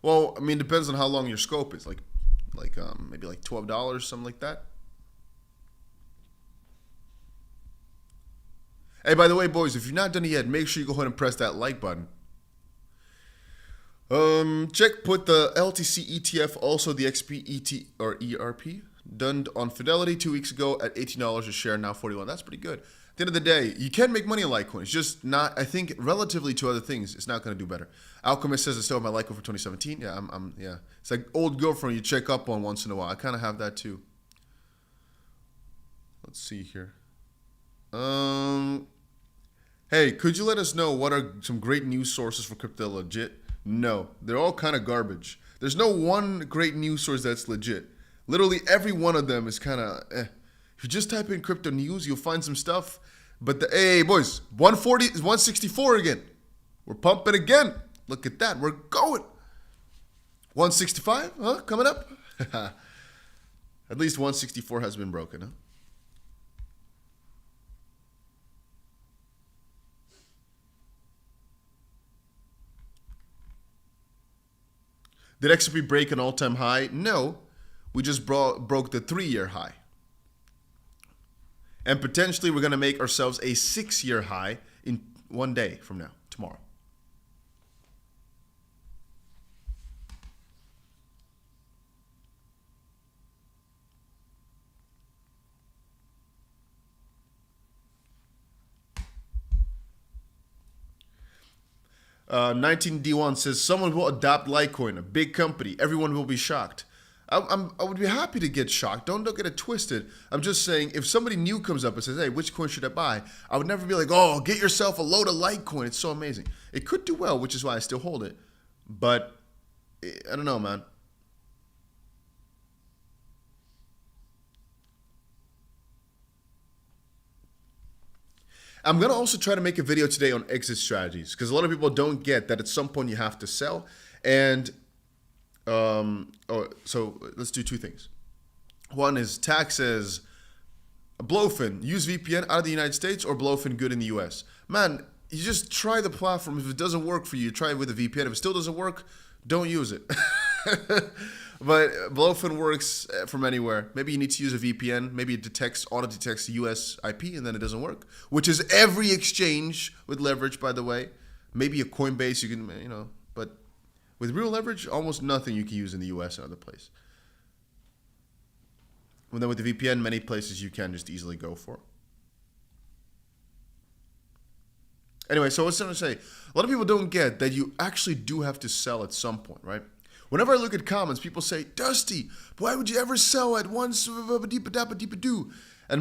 Well, I mean, depends on how long your scope is. Maybe like $12, something like that. Hey, by the way, boys, if you're not done it yet, make sure you go ahead and press that like button. Check put the LTC ETF, also the XPET or ERP, done on Fidelity 2 weeks ago at $18 a share, now 41. That's pretty good. At the end of the day, you can make money in Litecoin. It's just not, I think, relatively to other things, it's not going to do better. Alchemist says I still have my Litecoin for 2017. Yeah, yeah. It's like old girlfriend you check up on once in a while. I kind of have that too. Let's see here. Hey, could you let us know what are some great news sources for crypto legit? No, they're all kind of garbage. There's no one great news source that's legit. Literally every one of them is kind of If you just type in crypto news, you'll find some stuff. But hey, boys, 140 is 164 again. We're pumping again. Look at that. We're going. 165, huh? Coming up? At least 164 has been broken, huh? Did XRP break an all-time high? No. We just broke the 3-year high. And potentially we're going to make ourselves a 6-year high in one day from now, tomorrow. 19D1 says, someone will adopt Litecoin, a big company. Everyone will be shocked. I would be happy to get shocked. Don't get it twisted. I'm just saying, if somebody new comes up and says, hey, which coin should I buy? I would never be like, oh, get yourself a load of Litecoin. It's so amazing. It could do well, which is why I still hold it. But I don't know, man. I'm going to also try to make a video today on exit strategies, because a lot of people don't get that at some point you have to sell. And so let's do two things. One is taxes. 𝗏𝗏𝗀, use VPN out of the United States or 𝗏𝗏𝗀 good in the US. Man, you just try the platform. If it doesn't work for you, try it with a VPN. If it still doesn't work, don't use it. But 𝗏𝗏𝗀 works from anywhere. Maybe you need to use a VPN. Maybe it auto detects US IP and then it doesn't work, which is every exchange with leverage, by the way. Maybe a Coinbase, you can, but with real leverage, almost nothing you can use in the US and other places. And then with the VPN, many places you can just easily go for. Anyway, so what's I trying to say? A lot of people don't get that you actually do have to sell at some point, right? Whenever I look at comments, people say, Dusty, why would you ever sell at once? And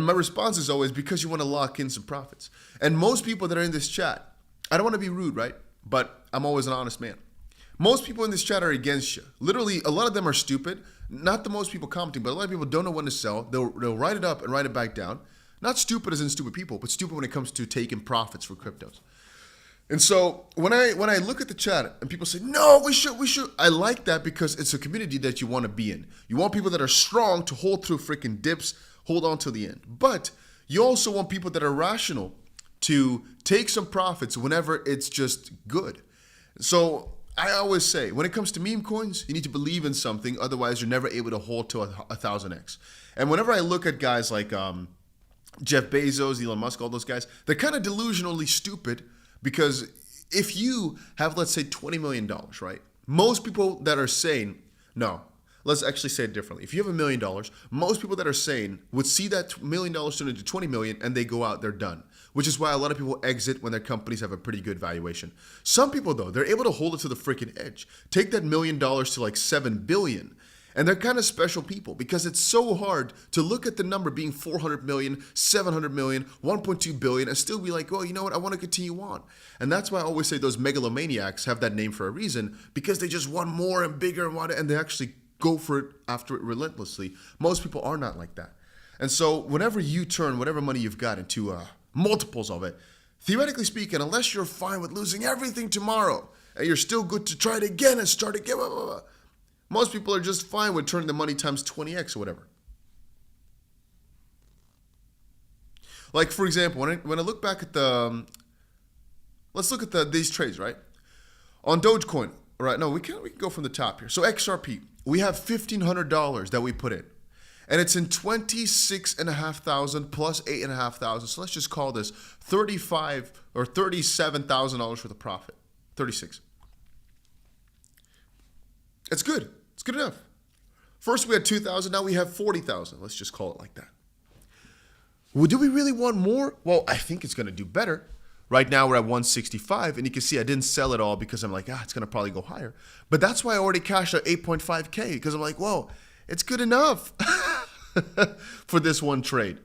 my response is always, because you want to lock in some profits. And most people that are in this chat, I don't want to be rude, right? But I'm always an honest man. Most people in this chat are against you. Literally, a lot of them are stupid. Not the most people commenting, but a lot of people don't know when to sell. They'll write it up and write it back down. Not stupid as in stupid people, but stupid when it comes to taking profits for cryptos. And so when I look at the chat and people say, no, we should, I like that because it's a community that you want to be in. You want people that are strong to hold through freaking dips, hold on till the end. But you also want people that are rational to take some profits whenever it's just good. So I always say, when it comes to meme coins, you need to believe in something. Otherwise, you're never able to hold to 1000x. And whenever I look at guys like Jeff Bezos, Elon Musk, all those guys, they're kind of delusionally stupid. Because if you have, let's say, $20 million, right? Most people that are saying, no, let's actually say it differently. If you have $1 million, most people that are saying would see that $1 million turn into 20 million and they go out, they're done. Which is why a lot of people exit when their companies have a pretty good valuation. Some people, though, they're able to hold it to the freaking edge. Take that $1 million to like 7 billion. And they're kind of special people because it's so hard to look at the number being 400 million, 700 million, 1.2 billion and still be like, oh, you know what? I want to continue on. And that's why I always say those megalomaniacs have that name for a reason, because they just want more and bigger and they actually go for it after it relentlessly. Most people are not like that. And so whenever you turn whatever money you've got into multiples of it, theoretically speaking, unless you're fine with losing everything tomorrow and you're still good to try it again and start again, blah, blah, blah. Most people are just fine with turning the money times 20x or whatever. Like, for example, when I look back at let's look at these trades, right? On Dogecoin, right? No, we can go from the top here. So XRP, we have $1,500 that we put in. And it's in 26,500 plus 8,500. So let's just call this $35,000 or $37,000 worth of profit. 36. It's good. It's good enough. First we had 2,000, now we have 40,000. Let's just call it like that. Well, do we really want more? Well, I think it's going to do better. Right now we're at 165, and you can see I didn't sell it all because I'm like, it's going to probably go higher. But that's why I already cashed out 8.5K, because I'm like, whoa, it's good enough for this one trade.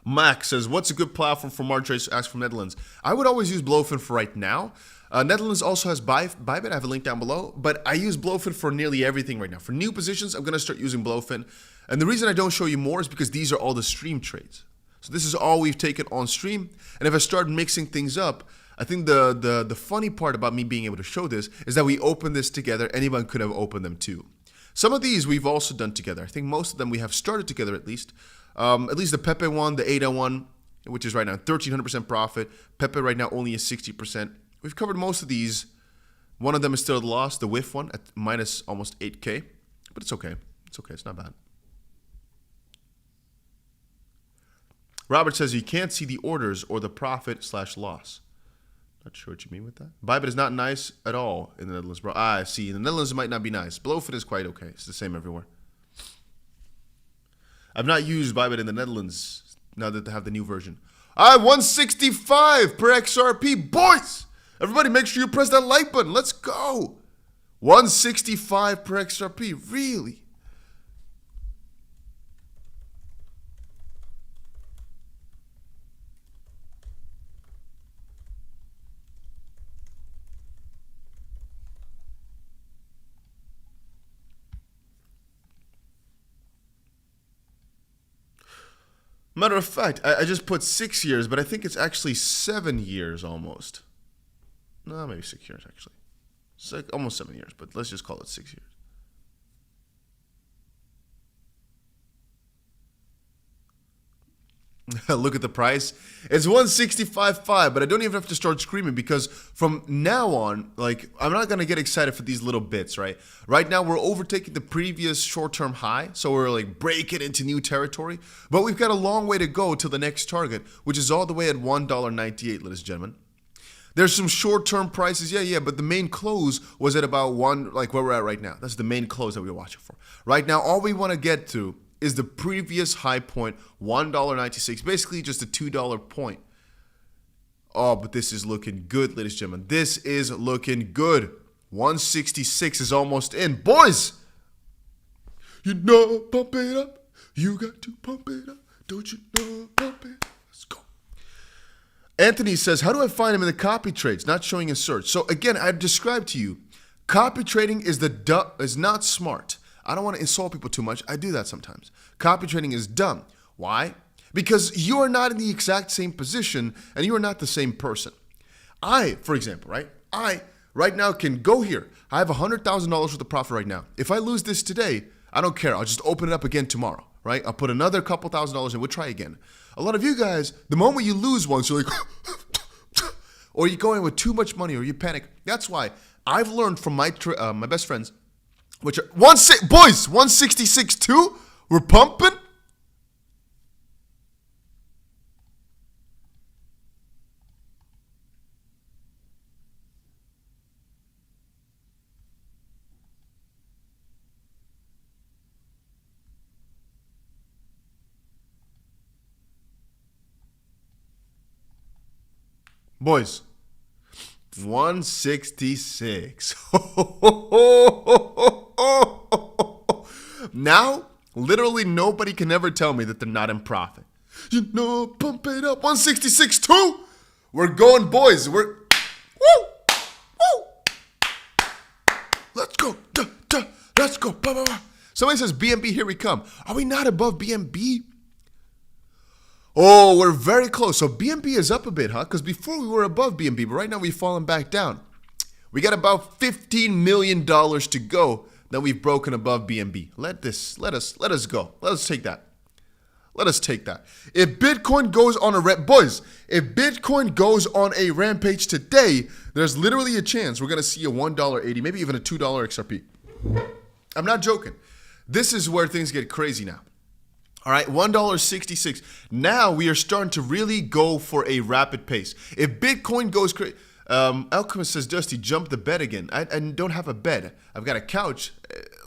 Max says, what's a good platform for margin trades? Ask from Netherlands. I would always use 𝗏𝗏𝗀 for right now. Netherlands also has Bybit. I have a link down below. But I use 𝗏𝗏𝗀 for nearly everything right now. For new positions, I'm going to start using 𝗏𝗏𝗀. And the reason I don't show you more is because these are all the stream trades. So this is all we've taken on stream. And if I start mixing things up, I think the funny part about me being able to show this is that we opened this together. Anyone could have opened them too. Some of these we've also done together. I think most of them we have started together at least. At least the 𝗵𝗵𝗀 one, the 𝗕𝗚 one, which is right now 1,300% profit. 𝗵𝗵𝗀 right now only is 60%. We've covered most of these. One of them is still the loss, the WIF one at minus almost 8K. But it's okay. It's okay. It's not bad. Robert says you can't see the orders or the profit/loss. Not sure what you mean with that. Bybit is not nice at all in the Netherlands, bro. I see. In the Netherlands, it might not be nice. 𝗏𝗏𝗀 is quite okay. It's the same everywhere. I've not used Bybit in the Netherlands now that they have the new version. 165 per XRP. Boys, everybody make sure you press that like button. Let's go. 165 per XRP. Really? Matter of fact, I just put 6 years, but I think it's actually 7 years almost. No, maybe 6 years actually. Almost 7 years, but let's just call it 6 years. Look at the price. It's 165.5, but I don't even have to start screaming because from now on, like, I'm not going to get excited for these little bits, right? Right now, we're overtaking the previous short-term high, so we're like breaking into new territory, but we've got a long way to go to the next target, which is all the way at $1.98, ladies and gentlemen. There's some short-term prices, yeah, but the main close was at about like where we're at right now. That's the main close that we're watching for. Right now, all we want to get to is the previous high point, $1.96, basically just a $2 point. Oh, but this is looking good, ladies and gentlemen. This is looking good. 166 is almost in. Boys, you know, pump it up. You got to pump it up. Don't you know, pump it up. Let's go. Anthony says, how do I find him in the copy trades? Not showing a search. So again, I've described to you, copy trading is not smart. I don't want to insult people too much. I do that sometimes. Copy trading is dumb. Why? Because you are not in the exact same position and you are not the same person. For example, I right now can go here. I have $100,000 worth of profit right now. If I lose this today, I don't care. I'll just open it up again tomorrow, right? I'll put another couple $1,000s and we'll try again. A lot of you guys, the moment you lose once, you're like, or you go in with too much money or you panic. That's why I've learned from my best friends, which are 166.2. We're pumping. Boys, 166. Now, literally nobody can ever tell me that they're not in profit. You know, pump it up. 166.2. We're going, boys. Woo. Let's go. Let's go. Somebody says, BNB, here we come. Are we not above BNB? Oh, we're very close. So BNB is up a bit, huh? Because before we were above BNB, but right now we've fallen back down. We got about $15 million to go. Then we've broken above BNB. Let us go. Let us take that. If Bitcoin goes on if Bitcoin goes on a rampage today, there's literally a chance we're going to see a $1.80, maybe even a $2 XRP. I'm not joking. This is where things get crazy now. All right, $1.66. Now we are starting to really go for a rapid pace. If Bitcoin goes crazy, Alchemist says, Dusty, jump the bed again. I don't have a bed. I've got a couch.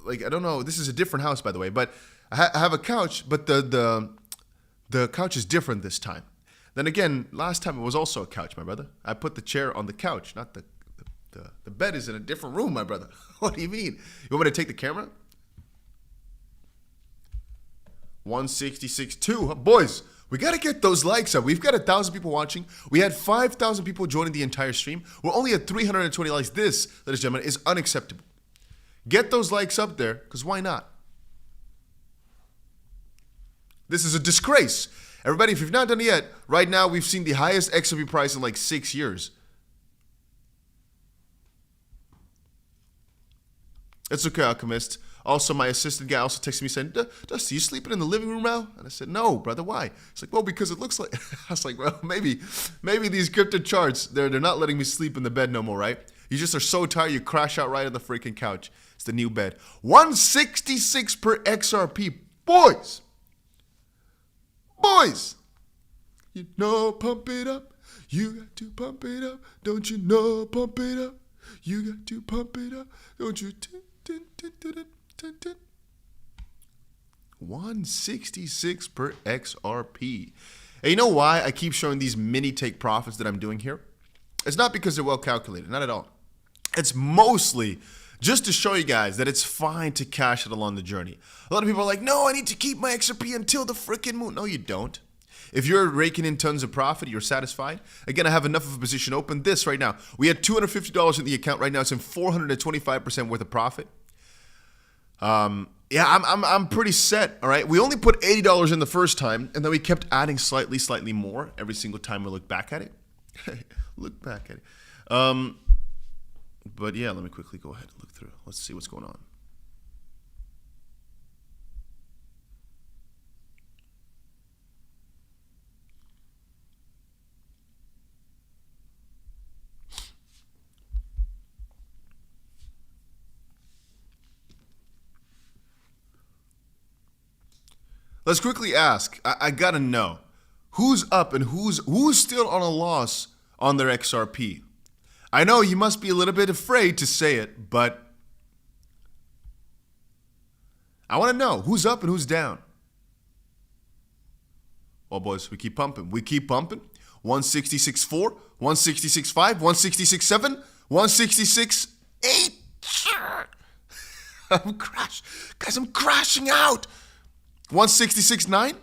Like, I don't know. This is a different house, by the way. But I have a couch, but the couch is different this time. Then again, last time it was also a couch, my brother. I put the chair on the couch, not the bed is in a different room, my brother. What do you mean? You want me to take the camera? 166.2. Boys, we got to get those likes up. We've got 1,000 people watching. We had 5,000 people joining the entire stream. We're only at 320 likes. This, ladies and gentlemen, is unacceptable. Get those likes up there, because why not? This is a disgrace. Everybody, if you've not done it yet, right now we've seen the highest XRP price in like 6 years. It's okay, Alchemist. Also, my assistant guy also texted me saying, Dusty, you sleeping in the living room now? And I said, no, brother, why? It's like, well, because it looks like... I was like, well, maybe these crypto charts, they're not letting me sleep in the bed no more, right? You just are so tired, you crash out right on the freaking couch. It's the new bed. 166 per XRP. Boys! You know, pump it up. You got to pump it up. Don't you know, pump it up. You got to pump it up. Don't you... 166 per XRP. And you know why I keep showing these mini take profits that I'm doing here? It's not because they're well calculated, not at all. It's mostly just to show you guys that it's fine to cash it along the journey. A lot of people are like, no, I need to keep my XRP until the freaking moon. No, you don't. If you're raking in tons of profit, you're satisfied. Again, I have enough of a position open. This right now, we had $250 in the account. Right now, it's in 425% worth of profit. Yeah, I'm pretty set. All right, we only put $80 in the first time, and then we kept adding slightly more every single time we look back at it. Look back at it. But yeah, let me quickly go ahead and look through. Let's see what's going on. Let's quickly ask. I gotta know who's up and who's still on a loss on their XRP. I know you must be a little bit afraid to say it, but I want to know who's up and who's down. Well, boys, we keep pumping. We keep pumping. 166.4, 166.5, 166.7, 166.8. I'm crashing. Guys, I'm crashing out. 166.9,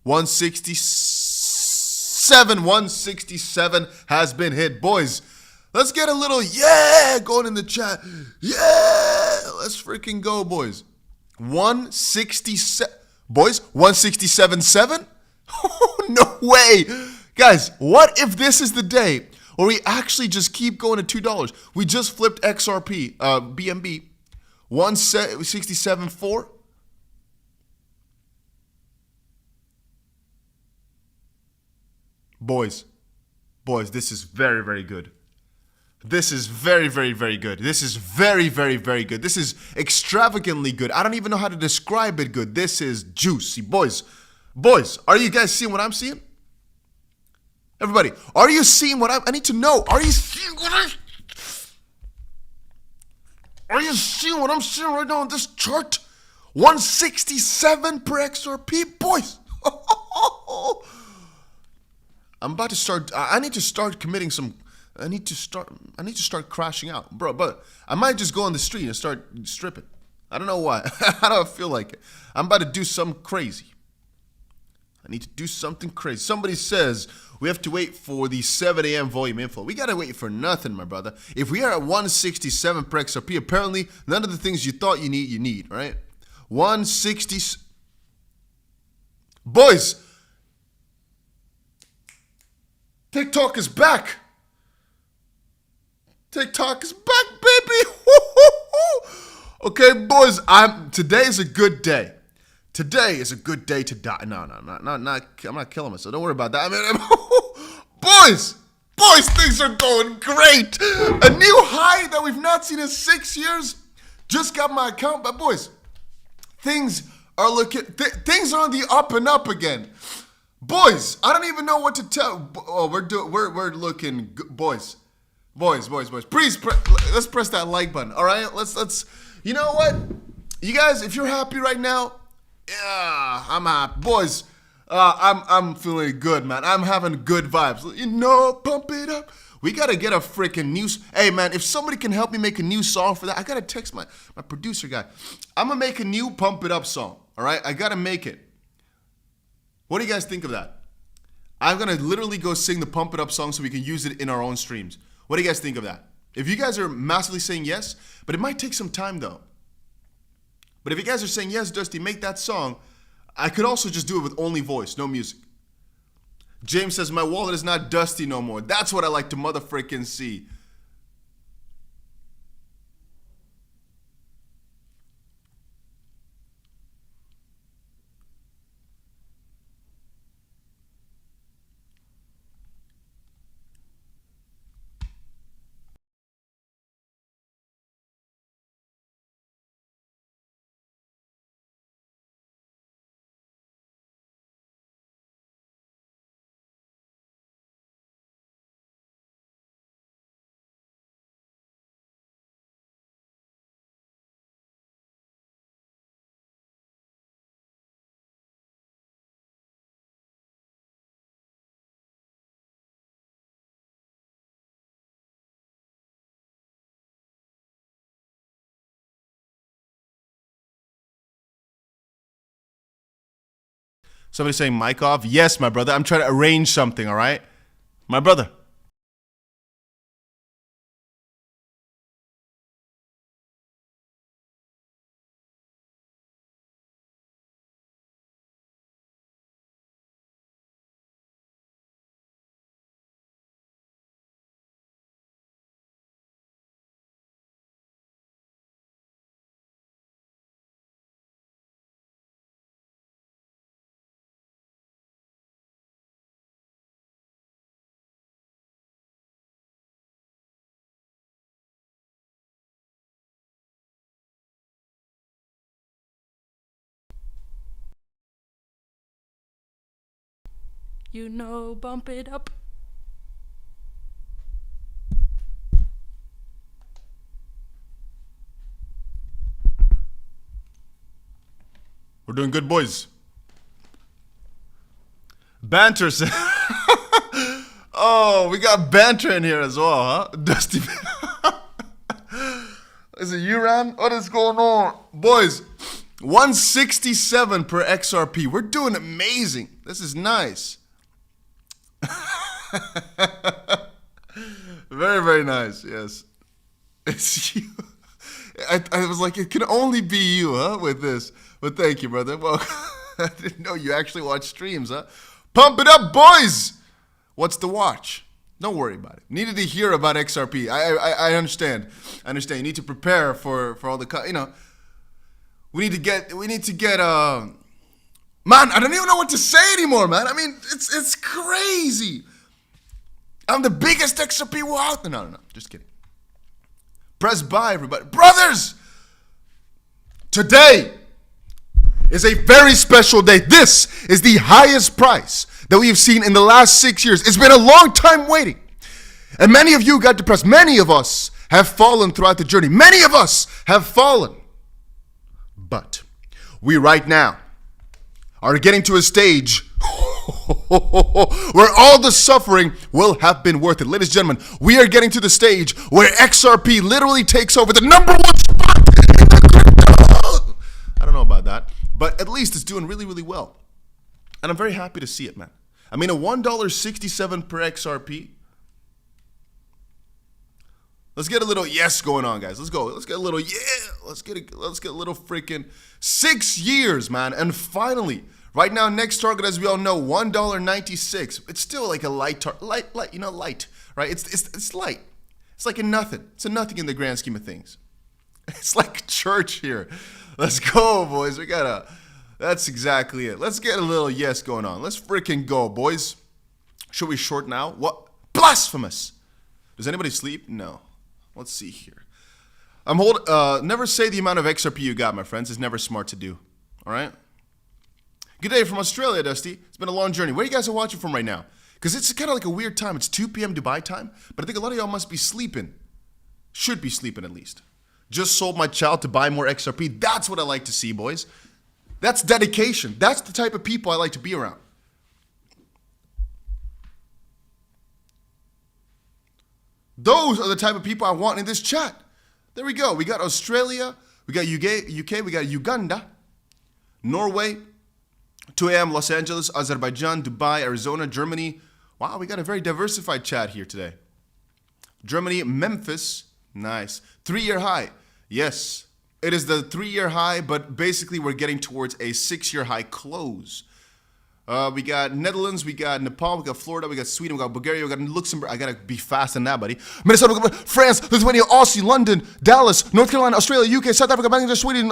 167, 167 has been hit. Boys, let's get a little yeah going in the chat. Yeah, let's freaking go, boys. 167, boys, 167.7. Oh, no way. Guys, what if this is the day where we actually just keep going to $2? We just flipped XRP, BNB, 167.4. Boys, this is very, very good. This is very, very, very good. This is very, very, very good. This is extravagantly good. I don't even know how to describe it good. This is juicy. Boys, are you guys seeing what I'm seeing? Everybody, are you seeing what I need to know? Are you seeing what I'm seeing right now on this chart? 167 per XRP, boys. I'm about to start. I need to start committing some. I need to start crashing out, bro. But I might just go on the street and start stripping. I don't know why. I don't feel like it. I'm about to do something crazy. I need to do something crazy. Somebody says we have to wait for the 7 a.m. volume info. We gotta wait for nothing, my brother. If we are at 167 per XRP, apparently none of the things you thought you need, right? 160. Boys. TikTok is back. TikTok is back, baby. Okay, boys. Today is a good day. Today is a good day to die. No, I'm not killing myself. Don't worry about that. I mean, boys, things are going great. A new high that we've not seen in 6 years. Just got my account, but boys, things are things are on the up and up again. Boys, I don't even know what to tell. Oh, we're looking good. Boys. Please, let's press that like button. All right, let's. You know what, you guys, if you're happy right now, yeah, I'm happy, boys. I'm feeling good, man. I'm having good vibes. You know, pump it up. We gotta get a freaking new. Hey, man, if somebody can help me make a new song for that, I gotta text my producer guy. I'm gonna make a new pump it up song. All right, I gotta make it. What do you guys think of that? I'm going to literally go sing the Pump It Up song so we can use it in our own streams. What do you guys think of that? If you guys are massively saying yes, but it might take some time though. But if you guys are saying yes, Dusty, make that song, I could also just do it with only voice, no music. James says, my wallet is not dusty no more. That's what I like to motherfrickin' see. Somebody saying mic off. Yes, my brother. I'm trying to arrange something, all right? My brother. You know, bump it up. We're doing good, boys. Banter. Oh, we got banter in here as well, huh? Dusty. Is it you, Ram? What is going on? Boys, 167 per XRP. We're doing amazing. This is nice. Very, very nice. Yes. It's you. I was like, it can only be you, huh, with this. But thank you, brother. Well, I didn't know you actually watch streams, huh? Pump it up, boys! What's the watch? Don't worry about it. Needed to hear about XRP. I understand. I understand. You need to prepare for all the, you know. We need to get, man, I don't even know what to say anymore, man. I mean, it's crazy. I'm the biggest XRP out there. No, just kidding. Press buy, everybody. Brothers! Today is a very special day. This is the highest price that we have seen in the last 6 years. It's been a long time waiting. And many of you got depressed. Many of us have fallen throughout the journey. Many of us have fallen. But we right now are getting to a stage where all the suffering will have been worth it. Ladies and gentlemen, we are getting to the stage where XRP literally takes over the #1 spot in the crypto. I don't know about that, but at least it's doing really, really well. And I'm very happy to see it, man. I mean, a $1.67 per XRP. Let's get a little yes going on, guys. Let's go. Let's get a little Let's get a little freaking 6 years, man. And finally, right now, next target, as we all know, $1.96. It's still like a light, you know, light, right? It's light. It's like a nothing. It's a nothing in the grand scheme of things. It's like church here. Let's go, boys. That's exactly it. Let's get a little yes going on. Let's freaking go, boys. Should we short now? What? Blasphemous. Does anybody sleep? No. Let's see here. Never say the amount of XRP you got, my friends. It's never smart to do. All right? Good day from Australia, Dusty. It's been a long journey. Where you guys are watching from right now? Because it's kind of like a weird time. It's 2 p.m. Dubai time, but I think a lot of y'all must be sleeping. Should be sleeping at least. Just sold my child to buy more XRP. That's what I like to see, boys. That's dedication. That's the type of people I like to be around. Those are the type of people I want in this chat. There we go. We got Australia. We got UK. We got Uganda. Norway. 2 a.m. Los Angeles, Azerbaijan, Dubai, Arizona, Germany. Wow, we got a very diversified chat here today. Germany, Memphis. Nice. 3-year high. Yes, it is the 3-year high, but basically we're getting towards a 6-year high close. We got Netherlands, we got Nepal, we got Florida, we got Sweden, we got Bulgaria, we got Luxembourg. I gotta be fast on that, buddy. Minnesota, France, Lithuania, Aussie, London, Dallas, North Carolina, Australia, UK, South Africa, Bangladesh, Sweden,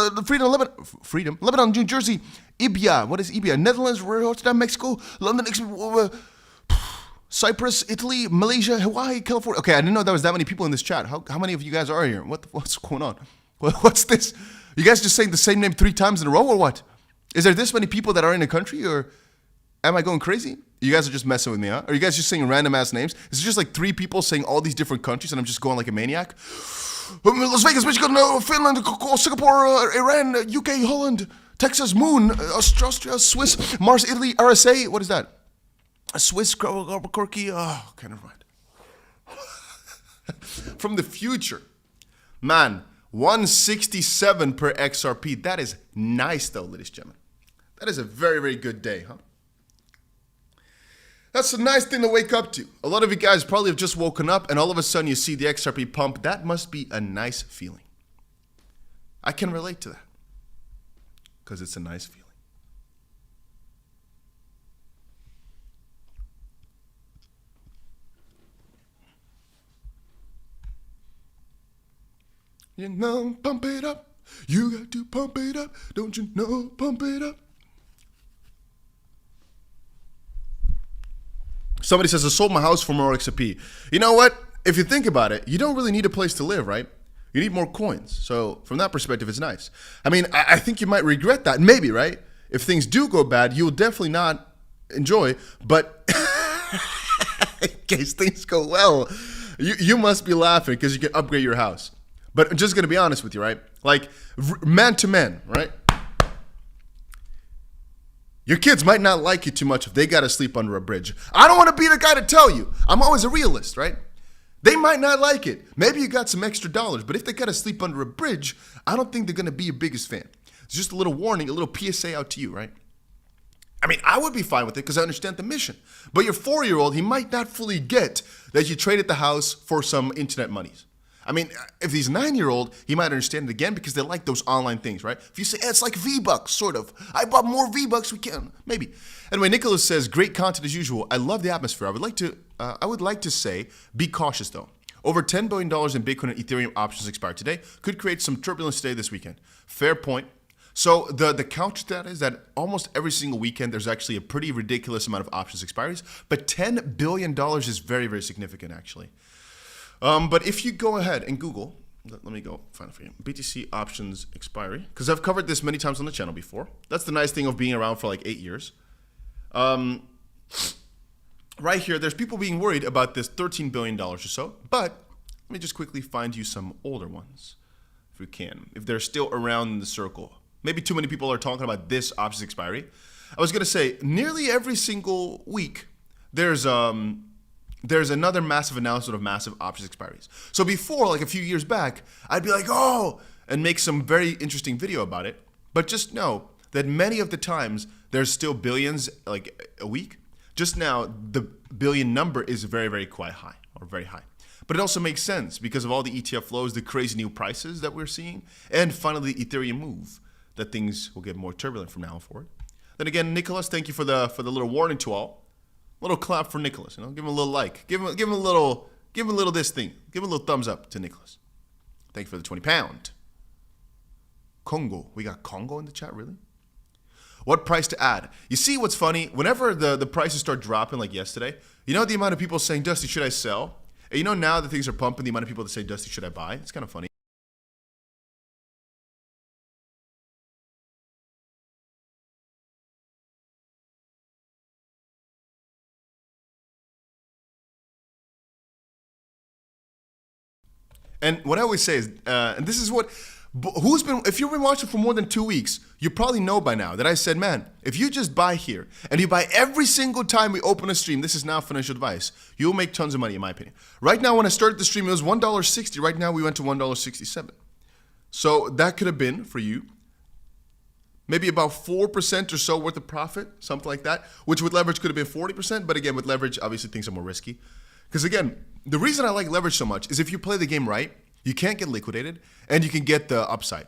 Lebanon, New Jersey, Ibia. What is Ibia? Netherlands, Rotterdam, Mexico, London, Cyprus, Italy, Malaysia, Hawaii, California. Okay, I didn't know there was that many people in this chat. How many of you guys are here? What's going on? What's this? You guys just saying the same name 3 times in a row or what? Is there this many people that are in the country, or am I going crazy? You guys are just messing with me, huh? Are you guys just saying random ass names? Is it just like 3 people saying all these different countries and I'm just going like a maniac? Las Vegas, Michigan, Finland, Singapore, Iran, UK, Holland, Texas, Moon, Austria, Swiss, Mars, Italy, RSA. What is that? A Swiss, Corky. Oh, okay, never mind. From the future. Man, 167 per XRP. That is nice though, ladies and gentlemen. That is a very, very good day, huh? That's a nice thing to wake up to. A lot of you guys probably have just woken up and all of a sudden you see the XRP pump. That must be a nice feeling. I can relate to that because it's a nice feeling. You know, pump it up. You got to pump it up. Don't you know, pump it up. Somebody says, I sold my house for more XRP. You know what? If you think about it, you don't really need a place to live, right? You need more coins. So from that perspective, it's nice. I mean, I think you might regret that. Maybe, right? If things do go bad, you'll definitely not enjoy. But in case things go well, you must be laughing because you can upgrade your house. But I'm just going to be honest with you, right? Like, man to man, right? Your kids might not like you too much if they got to sleep under a bridge. I don't want to be the guy to tell you. I'm always a realist, right? They might not like it. Maybe you got some extra dollars, but if they got to sleep under a bridge, I don't think they're going to be your biggest fan. It's just a little warning, a little PSA out to you, right? I mean, I would be fine with it because I understand the mission. But your 4-year-old, he might not fully get that you traded the house for some internet monies. I mean, if he's 9-year-old, he might understand it again because they like those online things, right? If you say, it's like V-Bucks, sort of. I bought more V-Bucks, we can, maybe. Anyway, Nicholas says, great content as usual. I love the atmosphere. I would like to say, be cautious though. Over $10 billion in Bitcoin and Ethereum options expired today. Could create some turbulence today this weekend. Fair point. So the counter to that is that almost every single weekend, there's actually a pretty ridiculous amount of options expiries. But $10 billion is very, very significant, actually. But if you go ahead and Google, let me go find it for you, BTC options expiry, because I've covered this many times on the channel before. That's the nice thing of being around for like 8 years. Right here, there's people being worried about this $13 billion or so, but let me just quickly find you some older ones, if we can, if they're still around in the circle. Maybe too many people are talking about this options expiry. I was going to say, nearly every single week, there's another massive announcement of massive options expiries. So before, like a few years back, I'd be like, oh, and make some very interesting video about it. But just know that many of the times, there's still billions like a week. Just now, the billion number is very, very quite high, or very high. But it also makes sense because of all the ETF flows, the crazy new prices that we're seeing, and finally the Ethereum move, that things will get more turbulent from now on forward. Then again, Nicholas, thank you for the little warning to all. Little clap for Nicholas, you know, give him a little like, give him a little this thing, give him a little thumbs up to Nicholas. Thank you for the 20 pound. Congo, we got Congo in the chat, really? What price to add? You see what's funny? Whenever the prices start dropping like yesterday, you know the amount of people saying, Dusty, should I sell? And you know now that things are pumping, the amount of people that say, Dusty, should I buy? It's kind of funny. And what I always say is, and this is what, if you've been watching for more than 2 weeks, you probably know by now that I said, man, if you just buy here and you buy every single time we open a stream, this is now financial advice, you'll make tons of money in my opinion. Right now, when I started the stream, it was $1.60. Right now, we went to $1.67. So that could have been for you maybe about 4% or so worth of profit, something like that, which with leverage could have been 40%. But again, with leverage, obviously things are more risky. Because again, the reason I like leverage so much is if you play the game right, you can't get liquidated and you can get the upside.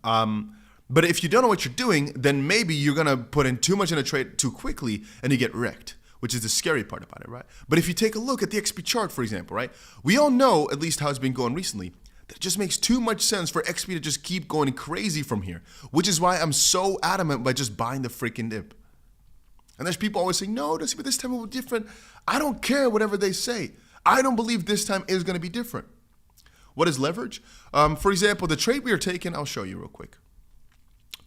But if you don't know what you're doing, then maybe you're going to put in too much in a trade too quickly and you get wrecked, which is the scary part about it, right? But if you take a look at the XP chart, for example, right? We all know, at least how it's been going recently, that it just makes too much sense for XP to just keep going crazy from here, which is why I'm so adamant by just buying the freaking dip. And there's people always saying, no, but this time it will be different. I don't care whatever they say. I don't believe this time is going to be different. What is leverage? For example, the trade we are taking, I'll show you real quick.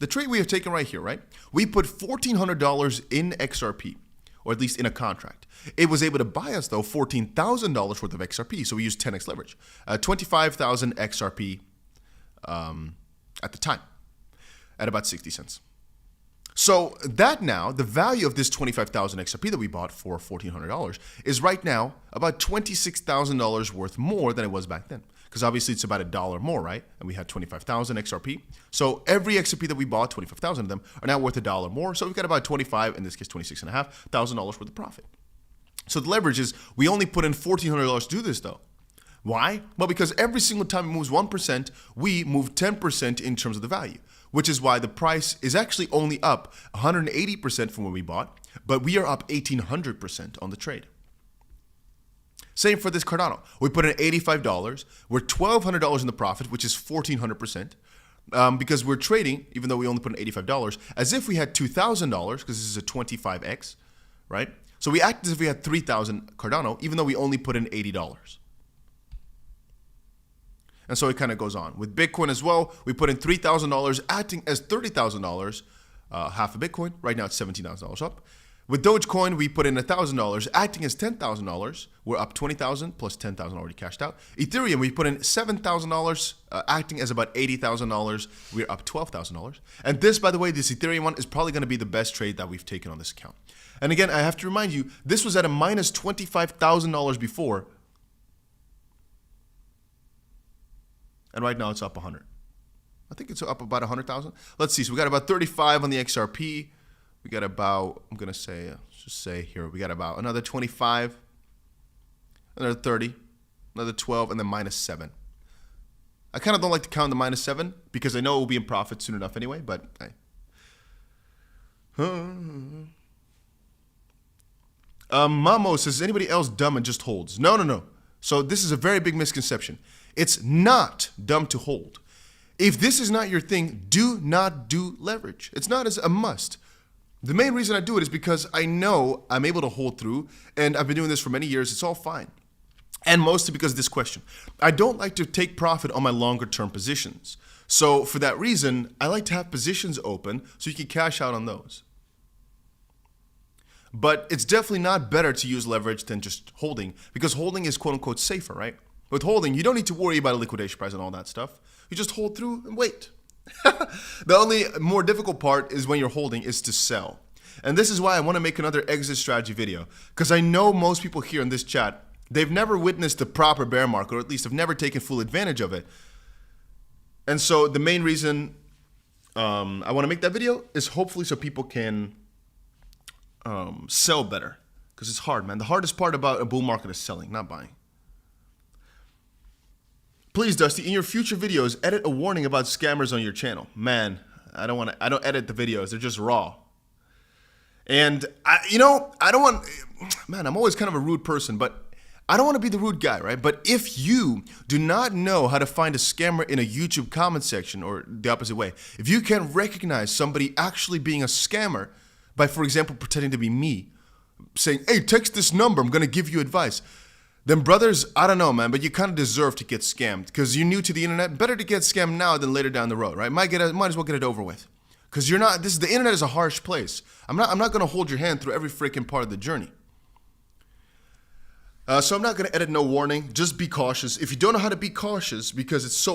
The trade we have taken right here, right? We put $1,400 in XRP, or at least in a contract. It was able to buy us, though, $14,000 worth of XRP, so we used 10x leverage. 25,000 XRP at the time, at about 60 cents. So that now, the value of this 25,000 XRP that we bought for $1,400 is right now about $26,000 worth more than it was back then. Because obviously it's about $1 more, right? And we had 25,000 XRP. So every XRP that we bought, 25,000 of them, are now worth $1 more. So we've got about 25, in this case $26,500 worth of profit. So the leverage is we only put in $1,400 to do this though. Why? Well, because every single time it moves 1%, we move 10% in terms of the value, which is why the price is actually only up 180% from when we bought, but we are up 1,800% on the trade. Same for this Cardano. We put in $85. We're $1,200 in the profit, which is 1,400%. Because we're trading, even though we only put in $85, as if we had $2,000, because this is a 25x, right? So we act as if we had 3,000 Cardano, even though we only put in $80. And so it kind of goes on. With Bitcoin as well, we put in $3,000, acting as $30,000, half a Bitcoin. Right now it's $17,000 up. With Dogecoin, we put in $1,000, acting as $10,000. We're up $20,000 plus $10,000 already cashed out. Ethereum, we put in $7,000, acting as about $80,000. We're up $12,000. And this, by the way, this Ethereum one is probably going to be the best trade that we've taken on this account. And again, I have to remind you, this was at a minus $25,000 before. And right now it's up 100. I think it's up about 100,000. Let's see. So we got about 35 on the XRP. We got about, I'm going to say, just say here, we got about another 25, another 30, another 12, and then minus 7. I kind of don't like to count the minus 7 because I know it will be in profit soon enough anyway, but Mamo says, is anybody else dumb and just holds? No. So this is a very big misconception. It's not dumb to hold. If this is not your thing, do not do leverage. It's not as a must. The main reason I do it is because I know I'm able to hold through, and I've been doing this for many years. It's all fine. And mostly because of this question. I don't like to take profit on my longer term positions. So for that reason, I like to have positions open so you can cash out on those. But it's definitely not better to use leverage than just holding, because holding is quote unquote safer, right? With holding, you don't need to worry about a liquidation price and all that stuff. You just hold through and wait. The only more difficult part is when you're holding is to sell. And this is why I want to make another exit strategy video, because I know most people here in this chat, they've never witnessed the proper bear market, or at least have never taken full advantage of it. And so the main reason I want to make that video is hopefully so people can sell better, because it's hard, man. The hardest part about a bull market is selling, not buying. Please, Dusty, in your future videos, edit a warning about scammers on your channel. Man, I don't edit the videos. They're just raw. And I'm always kind of a rude person, but I don't want to be the rude guy, right? But if you do not know how to find a scammer in a YouTube comment section, or the opposite way, if you can recognize somebody actually being a scammer by, for example, pretending to be me, saying, hey, text this number, I'm going to give you advice. Then brothers, I don't know, man, but you kind of deserve to get scammed because you're new to the internet. Better to get scammed now than later down the road, right? Might as well get it over with, because the internet is a harsh place. I'm not going to hold your hand through every freaking part of the journey. So I'm not going to edit no warning. Just be cautious. If you don't know how to be cautious, because it's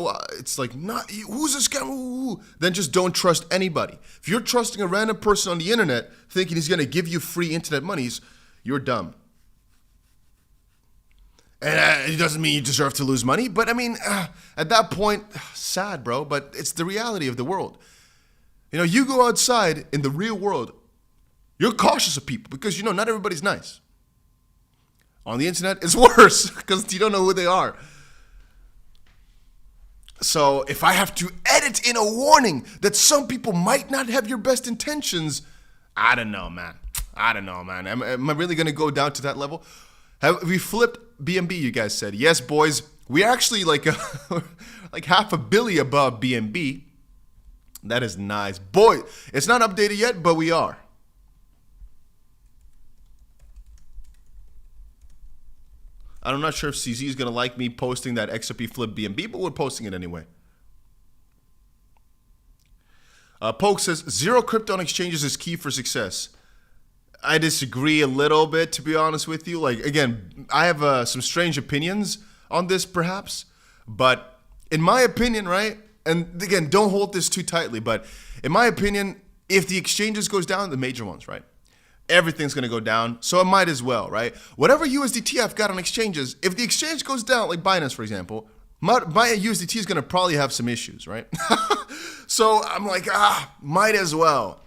like not who's a scammer, then just don't trust anybody. If you're trusting a random person on the internet thinking he's going to give you free internet monies, you're dumb. And it doesn't mean you deserve to lose money, but I mean, at that point, sad, bro, but it's the reality of the world. You know, you go outside in the real world, you're cautious of people because, not everybody's nice. On the internet, it's worse because you don't know who they are. So if I have to edit in a warning that some people might not have your best intentions, I don't know, man. Am I really going to go down to that level? Have we flipped BNB, you guys said? Yes, boys. We're actually like $500 million above BNB. That is nice. Boy, it's not updated yet, but we are. I'm not sure if CZ is going to like me posting that XRP flip BNB, but we're posting it anyway. Poke says, zero crypto on exchanges is key for success. I disagree a little bit, to be honest with you. Like, again, I have some strange opinions on this, perhaps. But in my opinion, right? And again, don't hold this too tightly. But in my opinion, if the exchanges goes down, the major ones, right? Everything's going to go down. So it might as well, right? Whatever USDT I've got on exchanges, if the exchange goes down, like Binance, for example, my USDT is going to probably have some issues, right? So I'm like, might as well.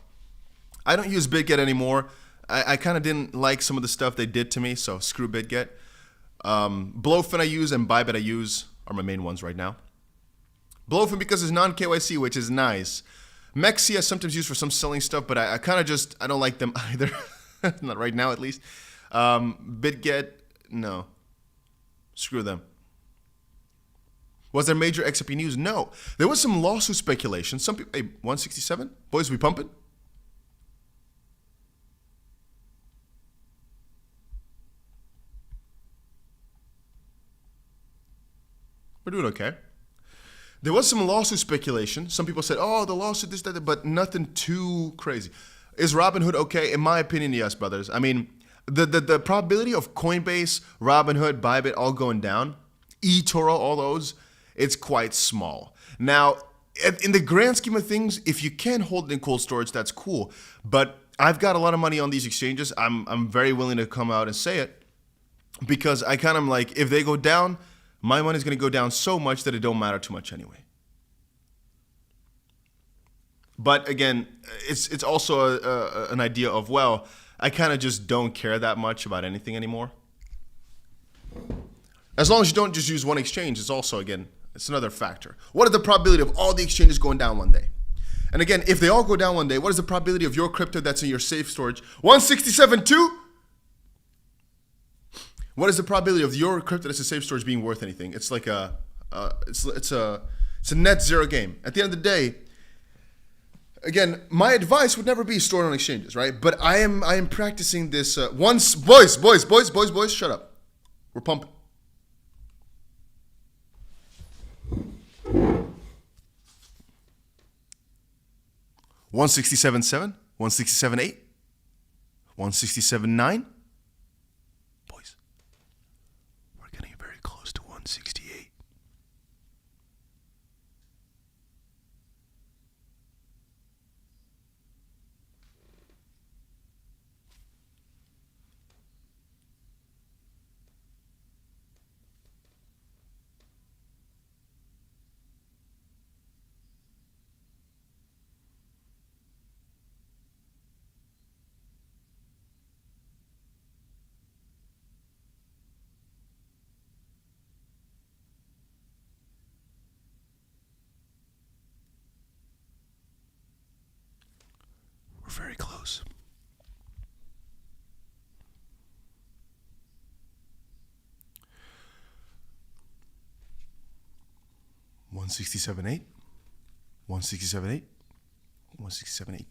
I don't use BitGet anymore. I kind of didn't like some of the stuff they did to me, so screw BitGet. Blowfin I use and Bybit I use are my main ones right now. Blowfin because it's non-KYC, which is nice. Mexi I sometimes use for some selling stuff, but I kind of just, I don't like them either. Not right now, at least. BitGet, no. Screw them. Was there major XRP news? No. There was some lawsuit speculation. Some people, hey, 167? Boys, we pumping? We're doing okay. There was some lawsuit speculation. Some people said, oh, the lawsuit, this, that, but nothing too crazy. Is Robinhood okay? In my opinion, yes, brothers. I mean, the probability of Coinbase, Robinhood, Bybit all going down, eToro, all those, it's quite small. Now, in the grand scheme of things, if you can hold it in cold storage, that's cool. But I've got a lot of money on these exchanges. I'm very willing to come out and say it because I kind of like, if they go down, my money's going to go down so much that it don't matter too much anyway. But again, it's also an idea of, well, I kind of just don't care that much about anything anymore. As long as you don't just use one exchange, it's also, again, it's another factor. What is the probability of all the exchanges going down one day? And again, if they all go down one day, what is the probability of your crypto that's in your safe storage? 167.2? What is the probability of your crypto that's in safe storage being worth anything? It's like it's a net zero game. At the end of the day, again, my advice would never be stored on exchanges, right? But I am practicing this once. Boys, shut up. We're pumping. $167.7, $167.8, $167.9. Boys, we're getting very close to 168. We're very close. $167.8, $167.8, $167.8.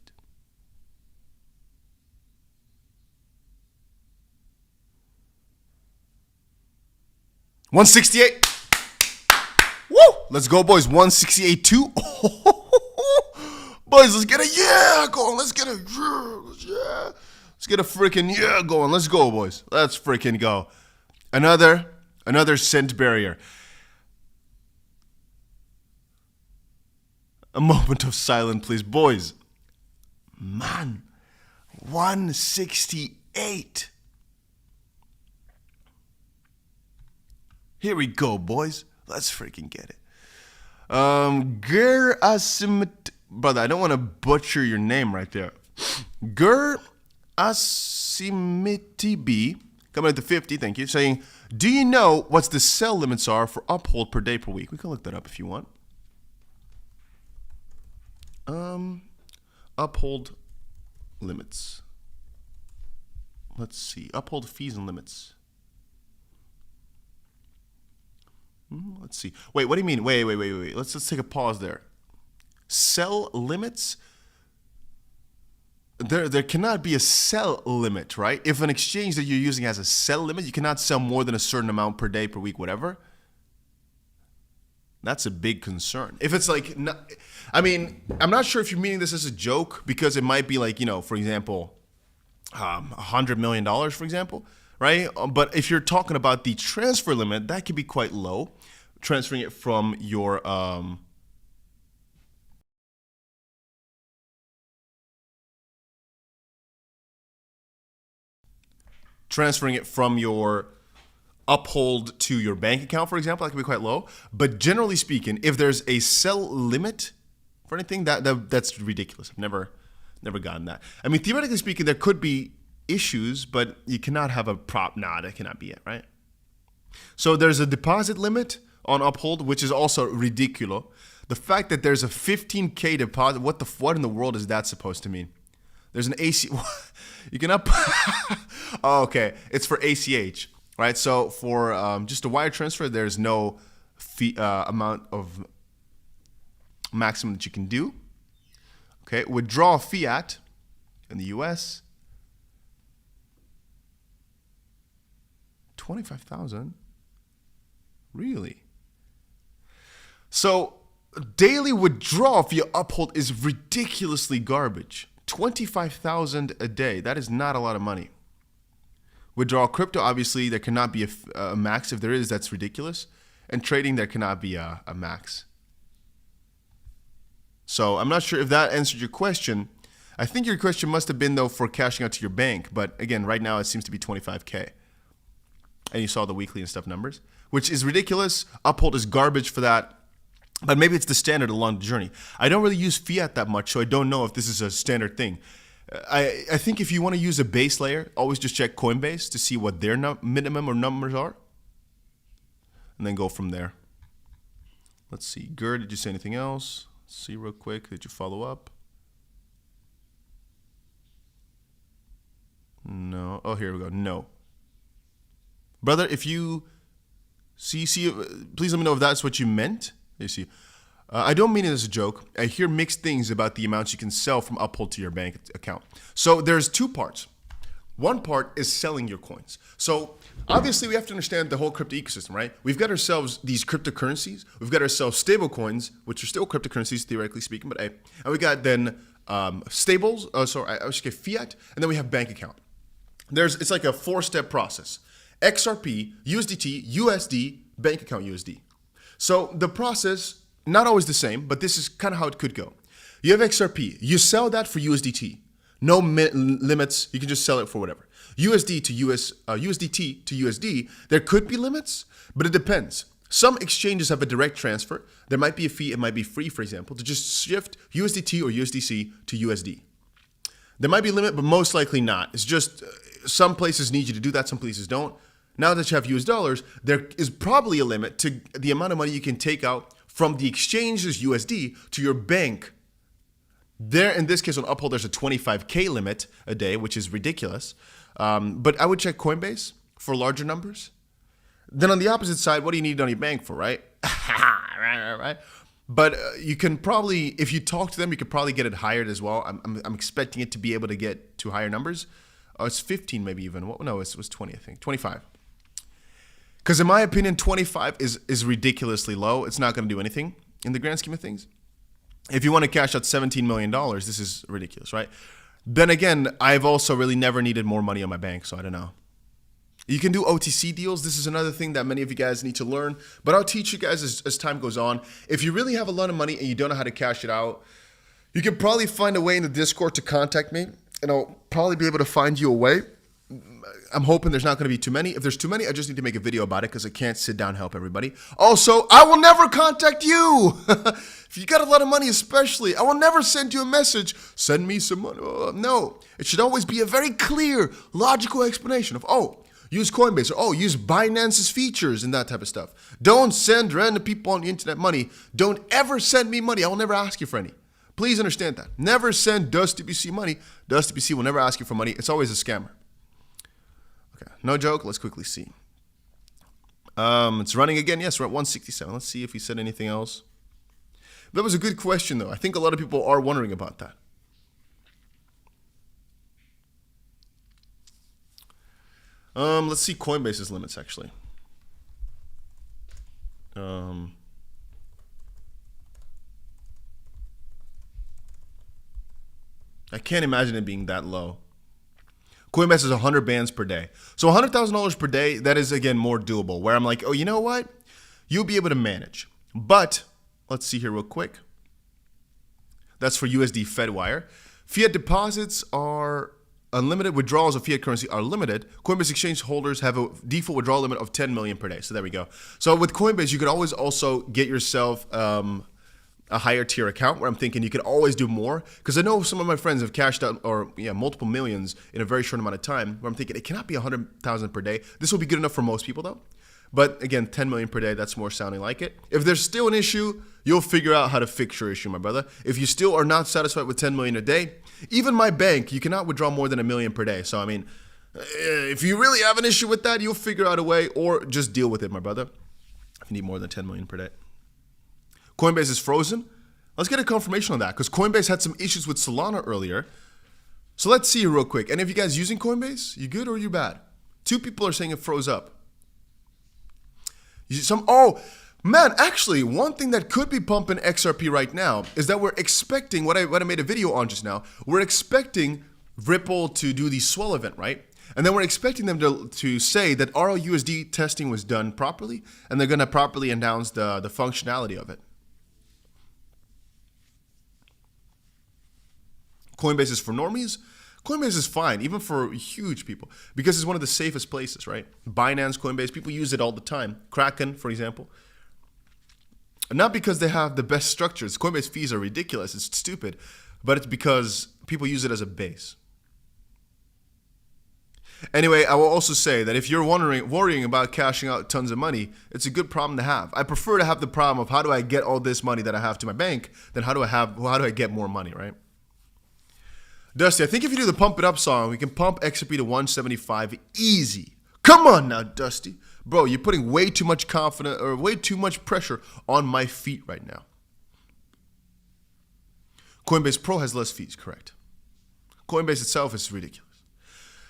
$168. Woo! Let's go, boys. 168.2. Boys, let's get a yeah going. Let's get a yeah. Let's get a freaking yeah going. Let's go, boys. Let's freaking go. Another cent barrier. A moment of silence, please, boys. Man, 168. Here we go, boys. Let's freaking get it. 𝗕𝗓𝗪𝗔𝗡𝗪𝗔𝗥𝗑. Brother, I don't want to butcher your name right there. 𝗕𝗓𝗪𝗪𝗔𝗥𝗪𝗪 coming at the 50, thank you, saying, do you know what the sell limits are for uphold per day per week? We can look that up if you want. Uphold limits. Let's see. Uphold fees and limits. Let's see. Wait, what do you mean? Wait. Let's take a pause there. Sell limits? There cannot be a sell limit, right? If an exchange that you're using has a sell limit, you cannot sell more than a certain amount per day, per week, whatever. That's a big concern. If it's like, I mean, I'm not sure if you're meaning this as a joke, because it might be like, you know, for example, $100 million, for example, right? But if you're talking about the transfer limit, that could be quite low. Transferring it from your uphold to your bank account, for example, that could be quite low. But generally speaking, if there's a sell limit for anything, that's ridiculous. I've never gotten that. I mean, theoretically speaking, there could be issues, but you cannot have a prop. Nah, that cannot be it, right? So there's a deposit limit on Uphold, which is also ridiculous. The fact that there's a 15K deposit, what in the world is that supposed to mean? There's an AC, you cannot, oh, okay, it's for ACH, right? So for just a wire transfer, there's no fee, amount of maximum that you can do. Okay, withdraw fiat in the US, 25,000, really? So daily withdrawal via Uphold is ridiculously garbage. 25,000 a day. That is not a lot of money. Withdrawal crypto, obviously, there cannot be a max. If there is, that's ridiculous. And trading, there cannot be a max. So I'm not sure if that answered your question. I think your question must have been, though, for cashing out to your bank. But again, right now, it seems to be 25K. And you saw the weekly and stuff numbers, which is ridiculous. Uphold is garbage for that. But maybe it's the standard along the journey. I don't really use fiat that much, so I don't know if this is a standard thing. I think if you want to use a base layer, always just check Coinbase to see what their minimum or numbers are. And then go from there. Let's see. Gerd, did you say anything else? Let's see real quick. Did you follow up? No. Oh, here we go. No. Brother, if you see, please let me know if that's what you meant. You see, I don't mean it as a joke. I hear mixed things about the amounts you can sell from Uphold to your bank account. So there's two parts. One part is selling your coins. So obviously we have to understand the whole crypto ecosystem, right? We've got ourselves these cryptocurrencies. We've got ourselves stable coins, which are still cryptocurrencies theoretically speaking, but and we got then stables. I should get fiat, and then we have bank account. It's like a 4-step process: XRP, USDT, USD, bank account USD. So the process, not always the same, but this is kind of how it could go. You have XRP. You sell that for USDT. No limits. You can just sell it for whatever. USDT to USD, there could be limits, but it depends. Some exchanges have a direct transfer. There might be a fee. It might be free, for example, to just shift USDT or USDC to USD. There might be a limit, but most likely not. It's just some places need you to do that. Some places don't. Now that you have US dollars, there is probably a limit to the amount of money you can take out from the exchange's USD to your bank. There, in this case, on Uphold, there's a 25K limit a day, which is ridiculous. But I would check Coinbase for larger numbers. Then on the opposite side, what do you need on your bank for, right? right. But you can probably, if you talk to them, you could probably get it higher as well. I'm expecting it to be able to get to higher numbers. Oh, it's 15 maybe even. No, it was 20, I think. 25. Because in my opinion, 25 is ridiculously low. It's not going to do anything in the grand scheme of things. If you want to cash out $17 million, this is ridiculous, right? Then again, I've also really never needed more money on my bank, so I don't know. You can do OTC deals. This is another thing that many of you guys need to learn, but I'll teach you guys as time goes on. If you really have a lot of money and you don't know how to cash it out, you can probably find a way in the Discord to contact me, and I'll probably be able to find you a way. I'm hoping there's not going to be too many. If there's too many, I just need to make a video about it because I can't sit down and help everybody. Also, I will never contact you. If you got a lot of money especially, I will never send you a message, send me some money. No, it should always be a very clear, logical explanation of, use Coinbase, or use Binance's features and that type of stuff. Don't send random people on the internet money. Don't ever send me money. I will never ask you for any. Please understand that. Never send DustyBC money. DustyBC will never ask you for money. It's always a scammer. Okay, no joke. Let's quickly see. It's running again. Yes, we're at 167. Let's see if he said anything else. That was a good question, though. I think a lot of people are wondering about that. Let's see Coinbase's limits, actually. I can't imagine it being that low. Coinbase is 100 bands per day. So $100,000 per day, that is, again, more doable. Where I'm like, you know what? You'll be able to manage. But let's see here real quick. That's for USD FedWire. Fiat deposits are unlimited. Withdrawals of fiat currency are limited. Coinbase exchange holders have a default withdrawal limit of 10 million per day. So there we go. So with Coinbase, you could always also get yourself a higher tier account where I'm thinking you could always do more. Because I know some of my friends have cashed out or multiple millions in a very short amount of time where I'm thinking it cannot be 100,000 per day. This will be good enough for most people though. But again, 10 million per day, that's more sounding like it. If there's still an issue, you'll figure out how to fix your issue, my brother. If you still are not satisfied with 10 million a day, even my bank, you cannot withdraw more than $1 million per day. So, I mean, if you really have an issue with that, you'll figure out a way or just deal with it, my brother. If you need more than 10 million per day. Coinbase is frozen. Let's get a confirmation on that because Coinbase had some issues with Solana earlier. So let's see real quick. Any of you guys using Coinbase? You good or you bad? 2 people are saying it froze up. Oh, man, actually, one thing that could be pumping XRP right now is that we're expecting, what I made a video on just now, we're expecting Ripple to do the swell event, right? And then we're expecting them to say that RLUSD testing was done properly, and they're going to properly announce the functionality of it. Coinbase is for normies. Coinbase is fine, even for huge people, because it's one of the safest places, right? Binance, Coinbase, people use it all the time. Kraken, for example. And not because they have the best structures. Coinbase fees are ridiculous. It's stupid. But it's because people use it as a base. Anyway, I will also say that if you're worrying about cashing out tons of money, it's a good problem to have. I prefer to have the problem of how do I get all this money that I have to my bank than how do I get more money, right? Dusty, I think if you do the Pump It Up song, we can pump XRP to 175 easy. Come on now, Dusty. Bro, you're putting way too much confidence or way too much pressure on my feet right now. Coinbase Pro has less fees, correct. Coinbase itself is ridiculous.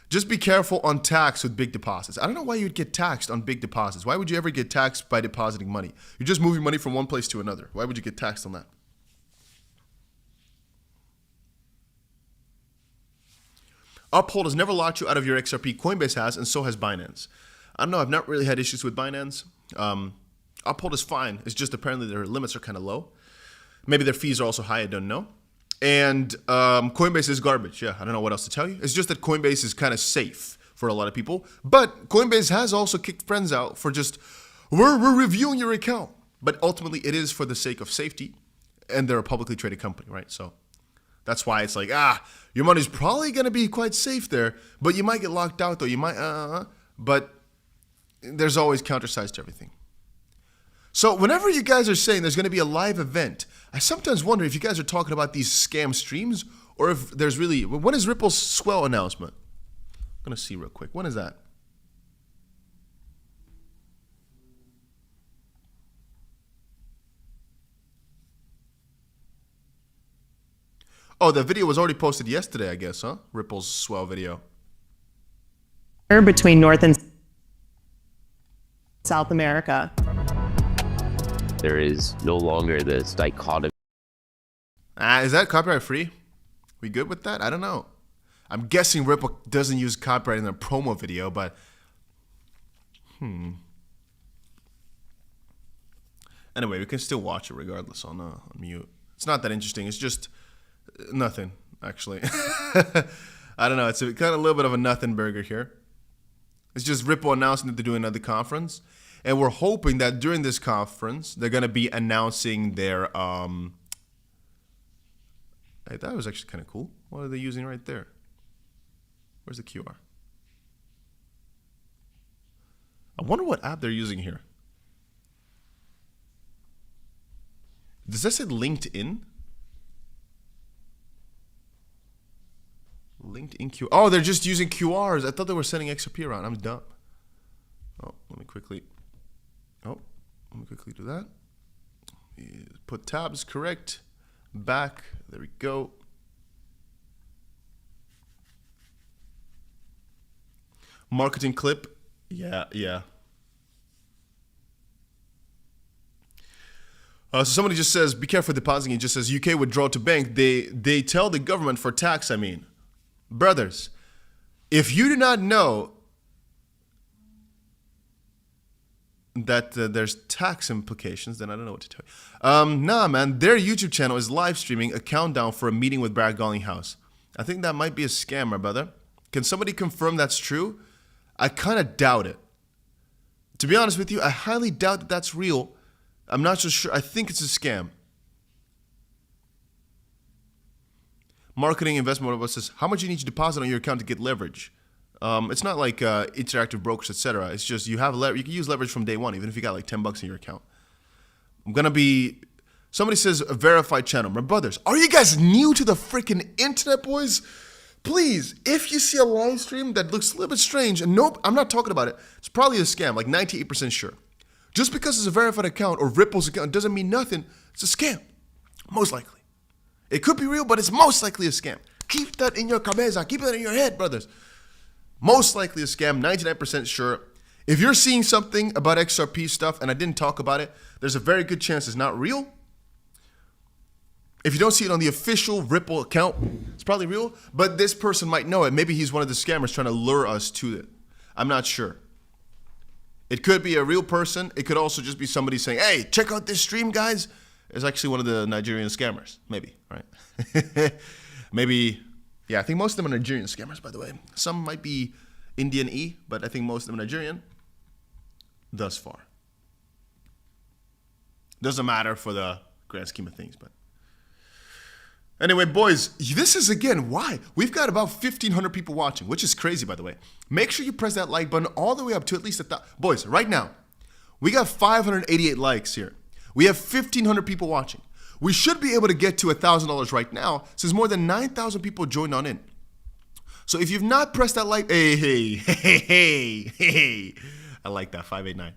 Just be careful on tax with big deposits. I don't know why you'd get taxed on big deposits. Why would you ever get taxed by depositing money? You're just moving money from one place to another. Why would you get taxed on that? Uphold has never locked you out of your XRP. Coinbase has, and so has Binance. I don't know. I've not really had issues with Binance. Uphold is fine. It's just apparently their limits are kind of low. Maybe their fees are also high. I don't know. And Coinbase is garbage. Yeah, I don't know what else to tell you. It's just that Coinbase is kind of safe for a lot of people. But Coinbase has also kicked friends out for just, we're reviewing your account. But ultimately, it is for the sake of safety. And they're a publicly traded company, right? So that's why it's like, your money's probably going to be quite safe there, but you might get locked out though. You might, but there's always counter sides to everything. So whenever you guys are saying there's going to be a live event, I sometimes wonder if you guys are talking about these scam streams or if there's really, when is Ripple's swell announcement? I'm going to see real quick. When is that? Oh, the video was already posted yesterday, I guess, huh? Ripple's swell video. Between North and South America. There is no longer this dichotomy. Is that copyright free? We good with that? I don't know. I'm guessing Ripple doesn't use copyright in their promo video, but anyway, we can still watch it regardless on mute. It's not that interesting. It's just nothing, actually. I don't know. It's kind of a little bit of a nothing burger here. It's just Ripple announcing that they're doing another conference. And we're hoping that during this conference, they're going to be announcing their... Hey, that was actually kind of cool. What are they using right there? Where's the QR? I wonder what app they're using here. Does that say LinkedIn? LinkedIn QR. Oh, they're just using QRs. I thought they were sending XRP around. I'm dumb. Oh, let me quickly do that. Put tabs correct. Back. There we go. Marketing clip. Yeah. So somebody just says, be careful depositing. It just says UK withdraw to bank. They tell the government for tax, I mean. Brothers, if you do not know that there's tax implications, then I don't know what to tell you. Nah, man, their YouTube channel is live streaming a countdown for a meeting with Brad Garlinghouse. I think that might be a scam, my brother. Can somebody confirm that's true? I kind of doubt it. To be honest with you, I highly doubt that that's real. I'm not so sure. I think it's a scam. Marketing investment website says, how much you need to deposit on your account to get leverage? It's not like interactive brokers, etc. It's just you can use leverage from day one, even if you got like $10 in your account. Somebody says a verified channel. My brothers, are you guys new to the freaking internet, boys? Please, if you see a live stream that looks a little bit strange, and nope, I'm not talking about it. It's probably a scam, like 98% sure. Just because it's a verified account or Ripple's account doesn't mean nothing. It's a scam, most likely. It could be real, but it's most likely a scam. Keep that in your cabeza. Keep that in your head, brothers. Most likely a scam, 99% sure. If you're seeing something about XRP stuff and I didn't talk about it, there's a very good chance it's not real. If you don't see it on the official Ripple account, it's probably real, but this person might know it. Maybe he's one of the scammers trying to lure us to it. I'm not sure. It could be a real person. It could also just be somebody saying, hey, check out this stream, guys. It's actually one of the Nigerian scammers. Maybe, right? Maybe, yeah, I think most of them are Nigerian scammers, by the way. Some might be Indian E, but I think most of them are Nigerian thus far. Doesn't matter for the grand scheme of things, but. Anyway, boys, this is, again, why? We've got about 1,500 people watching, which is crazy, by the way. Make sure you press that like button all the way up to at least 1,000. Boys, right now, we got 588 likes here. We have 1,500 people watching. We should be able to get to $1,000 right now, since more than 9,000 people joined on in. So if you've not pressed that like, hey, I like that, 589.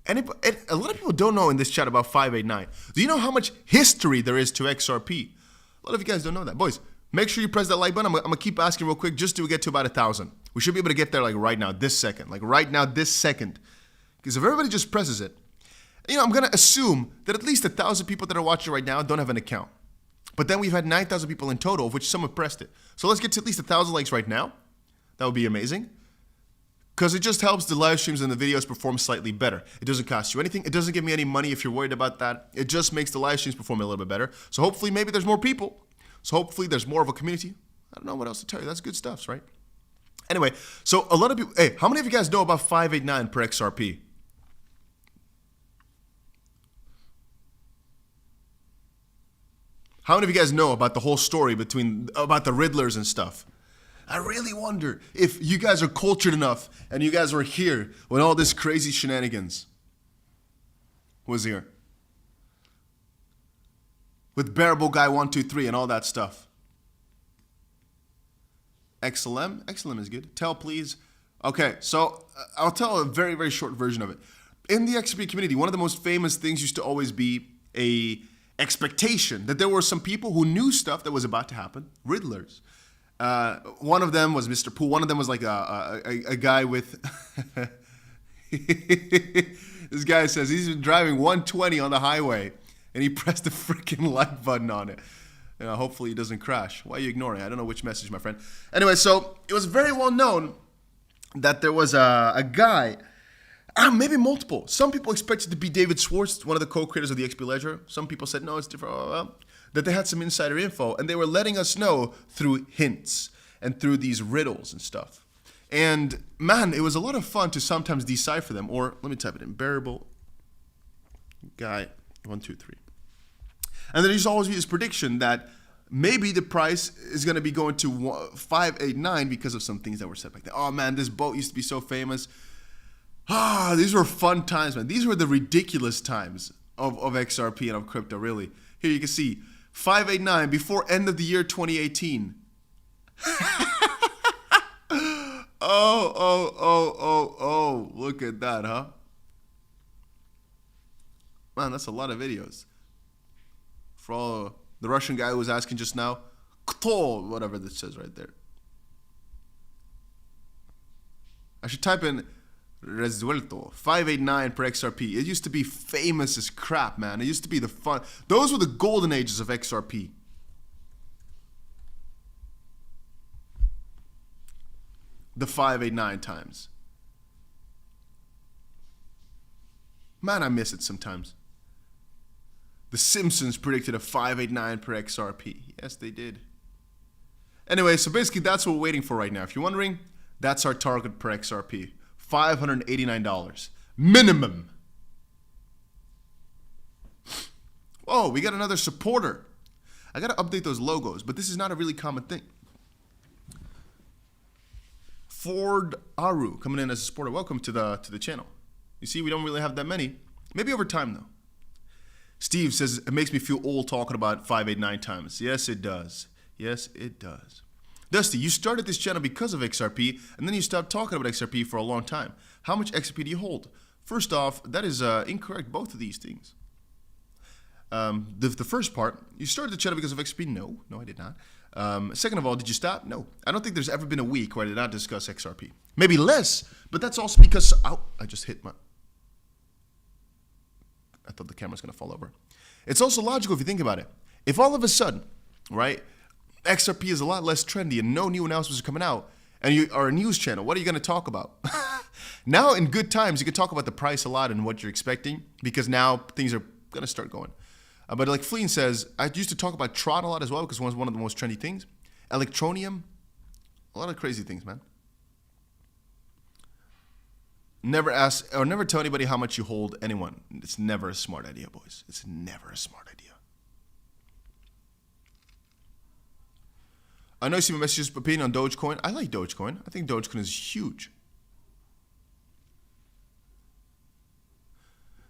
And a lot of people don't know in this chat about 589. Do you know how much history there is to XRP? A lot of you guys don't know that. Boys, make sure you press that like button. I'm going to keep asking real quick just to get to about 1,000. We should be able to get there like right now, this second. Like right now, this second. Because if everybody just presses it, I'm going to assume that at least 1,000 people that are watching right now don't have an account. But then we've had 9,000 people in total, of which some have pressed it. So let's get to at least 1,000 likes right now. That would be amazing. Because it just helps the live streams and the videos perform slightly better. It doesn't cost you anything. It doesn't give me any money if you're worried about that. It just makes the live streams perform a little bit better. So hopefully maybe there's more people. So hopefully there's more of a community. I don't know what else to tell you. That's good stuff, right? Anyway, so a lot of people, hey, how many of you guys know about 589 per XRP? How many of you guys know about the whole story about the Riddlers and stuff? I really wonder if you guys are cultured enough and you guys were here when all this crazy shenanigans was here. With Bearable Guy 123 and all that stuff. XLM is good. Tell please. Okay, so I'll tell a very, very short version of it. In the XRP community, one of the most famous things used to always be a expectation that there were some people who knew stuff that was about to happen. Riddlers. One of them was Mr. Pool. One of them was like a guy with... This guy says he's been driving 120 on the highway and he pressed the freaking like button on it. Hopefully he doesn't crash. Why are you ignoring? I don't know which message, my friend. Anyway, so it was very well known that there was a guy, maybe multiple. Some people expected to be David Schwartz, one of the co-creators of the XP Ledger. Some people said, no, it's different. That they had some insider info, and they were letting us know through hints and through these riddles and stuff. And man, it was a lot of fun to sometimes decipher them. Or let me type it in: Bearable Guy 123. And there used to always be this prediction that maybe the price is going to be going to 589 because of some things that were said back then. Oh man, this boat used to be so famous. These were fun times, man. These were the ridiculous times of XRP and of crypto, really. Here you can see 589 before end of the year 2018. Oh, look at that, huh? Man, that's a lot of videos. For all the Russian guy who was asking just now, whatever this says right there. I should type in Resuelto 589 per XRP. It used to be famous as crap, man. It used to be the fun. Those were the golden ages of XRP. The 589 times. Man, I miss it sometimes. The Simpsons predicted a 589 per XRP. Yes, they did. Anyway, so basically that's what we're waiting for right now. If you're wondering, that's our target per XRP. $589 minimum. Oh, we got another supporter. I got to update those logos, but this is not a really common thing. Ford Aru coming in as a supporter. Welcome to the channel. You see, we don't really have that many. Maybe over time, though. Steve says, it makes me feel old talking about 589 times. Yes, it does. Yes, it does. Dusty, you started this channel because of XRP, and then you stopped talking about XRP for a long time. How much XRP do you hold? First off, that is incorrect, both of these things. The first part, you started the channel because of XRP? No, I did not. Second of all, did you stop? No. I don't think there's ever been a week where I did not discuss XRP. Maybe less, but that's also because, I just hit my... I thought the camera's going to fall over. It's also logical if you think about it. If all of a sudden, right, XRP is a lot less trendy and no new announcements are coming out, and you are a news channel, what are you going to talk about? Now, in good times, you can talk about the price a lot and what you're expecting, because now things are going to start going. But like Fleen says, I used to talk about Tron a lot as well, because it was one of the most trendy things. Electronium, a lot of crazy things, man. Never ask or never tell anybody how much you hold anyone. It's never a smart idea, boys. It's never a smart idea. I know you see my messages opinion on Dogecoin. I like Dogecoin. I think Dogecoin is huge.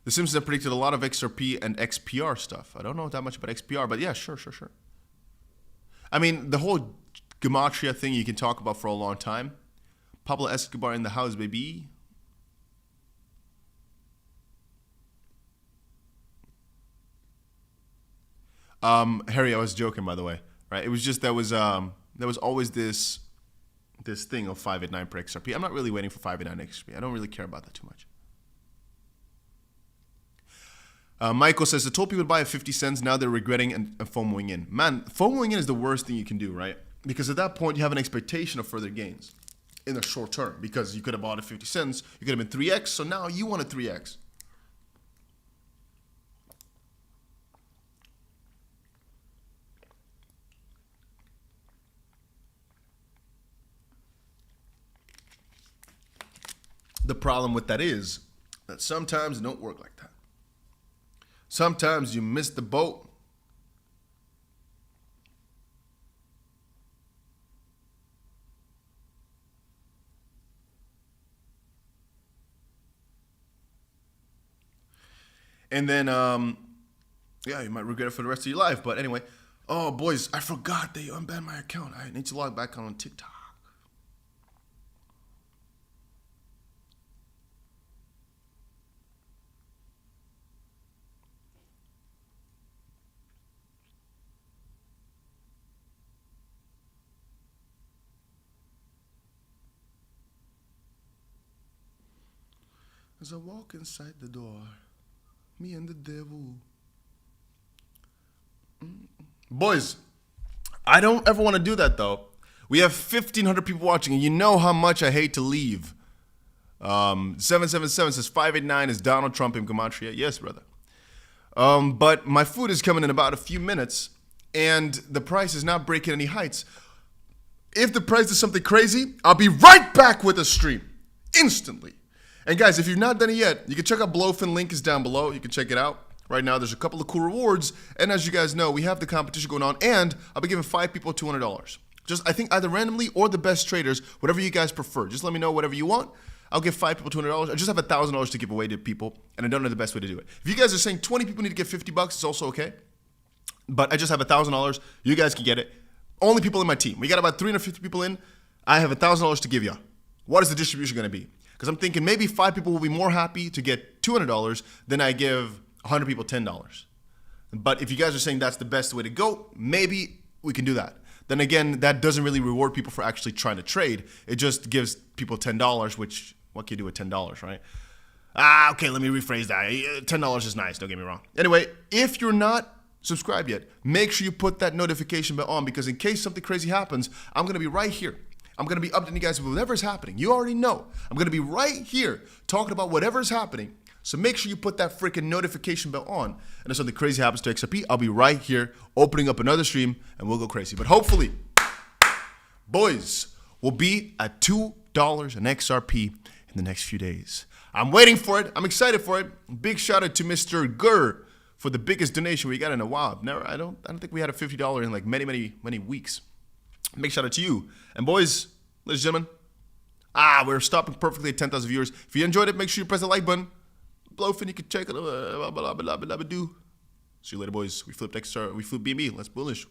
The Simpsons have predicted a lot of XRP and XPR stuff. I don't know that much about XPR, but yeah, sure. I mean, the whole gematria thing you can talk about for a long time. Pablo Escobar in the house, baby. Harry, I was joking, by the way. Right? It was just there was always this thing of 589 per XRP. I'm not really waiting for 589 XRP. I don't really care about that too much. Michael says, I told people to buy at 50 cents. Now they're regretting and FOMOing in. Man, FOMOing in is the worst thing you can do, right? Because at that point, you have an expectation of further gains in the short term. Because you could have bought at 50 cents. You could have been 3x. So now you want a 3x. The problem with that is that sometimes it don't work like that. Sometimes you miss the boat. And then, yeah, you might regret it for the rest of your life. But anyway, oh, boys, I forgot they unbanned my account. I need to log back on TikTok. As I walk inside the door, me and the devil. Boys, I don't ever want to do that, though. We have 1,500 people watching, and you know how much I hate to leave. 777 says 589 is Donald Trump in gematria. Yes, brother. But my food is coming in about a few minutes, and the price is not breaking any heights. If the price is something crazy, I'll be right back with a stream. Instantly. And guys, if you've not done it yet, you can check out Blowfin. Link is down below. You can check it out. Right now, there's a couple of cool rewards. And as you guys know, we have the competition going on. And I'll be giving 5 people $200. Just, I think, either randomly or the best traders, whatever you guys prefer. Just let me know whatever you want. I'll give 5 people $200. I just have $1,000 to give away to people. And I don't know the best way to do it. If you guys are saying 20 people need to get $50, it's also okay. But I just have $1,000. You guys can get it. Only people in my team. We got about 350 people in. I have $1,000 to give you. What is the distribution going to be? Because I'm thinking maybe 5 people will be more happy to get $200 than I give 100 people $10. But if you guys are saying that's the best way to go, maybe we can do that. Then again, that doesn't really reward people for actually trying to trade. It just gives people $10, which, what can you do with $10, right? Okay, let me rephrase that. $10 is nice, don't get me wrong. Anyway, if you're not subscribed yet, make sure you put that notification bell on, because in case something crazy happens, I'm going to be right here. I'm going to be updating you guys with whatever's happening. You already know. I'm going to be right here talking about whatever's happening. So make sure you put that freaking notification bell on. And if something crazy happens to XRP, I'll be right here opening up another stream and we'll go crazy. But hopefully, boys, we'll be at $2 an XRP in the next few days. I'm waiting for it. I'm excited for it. Big shout out to Mr. 𝗬𝗪 for the biggest donation we got in a while. I don't think we had a $50 in like many weeks. Big shout out to you. And boys, ladies and gentlemen, we're stopping perfectly at 10,000 viewers. If you enjoyed it, make sure you press the like button. Below, you can check it. See you later, boys. We flipped XR, we flipped BNB. Let's bullish.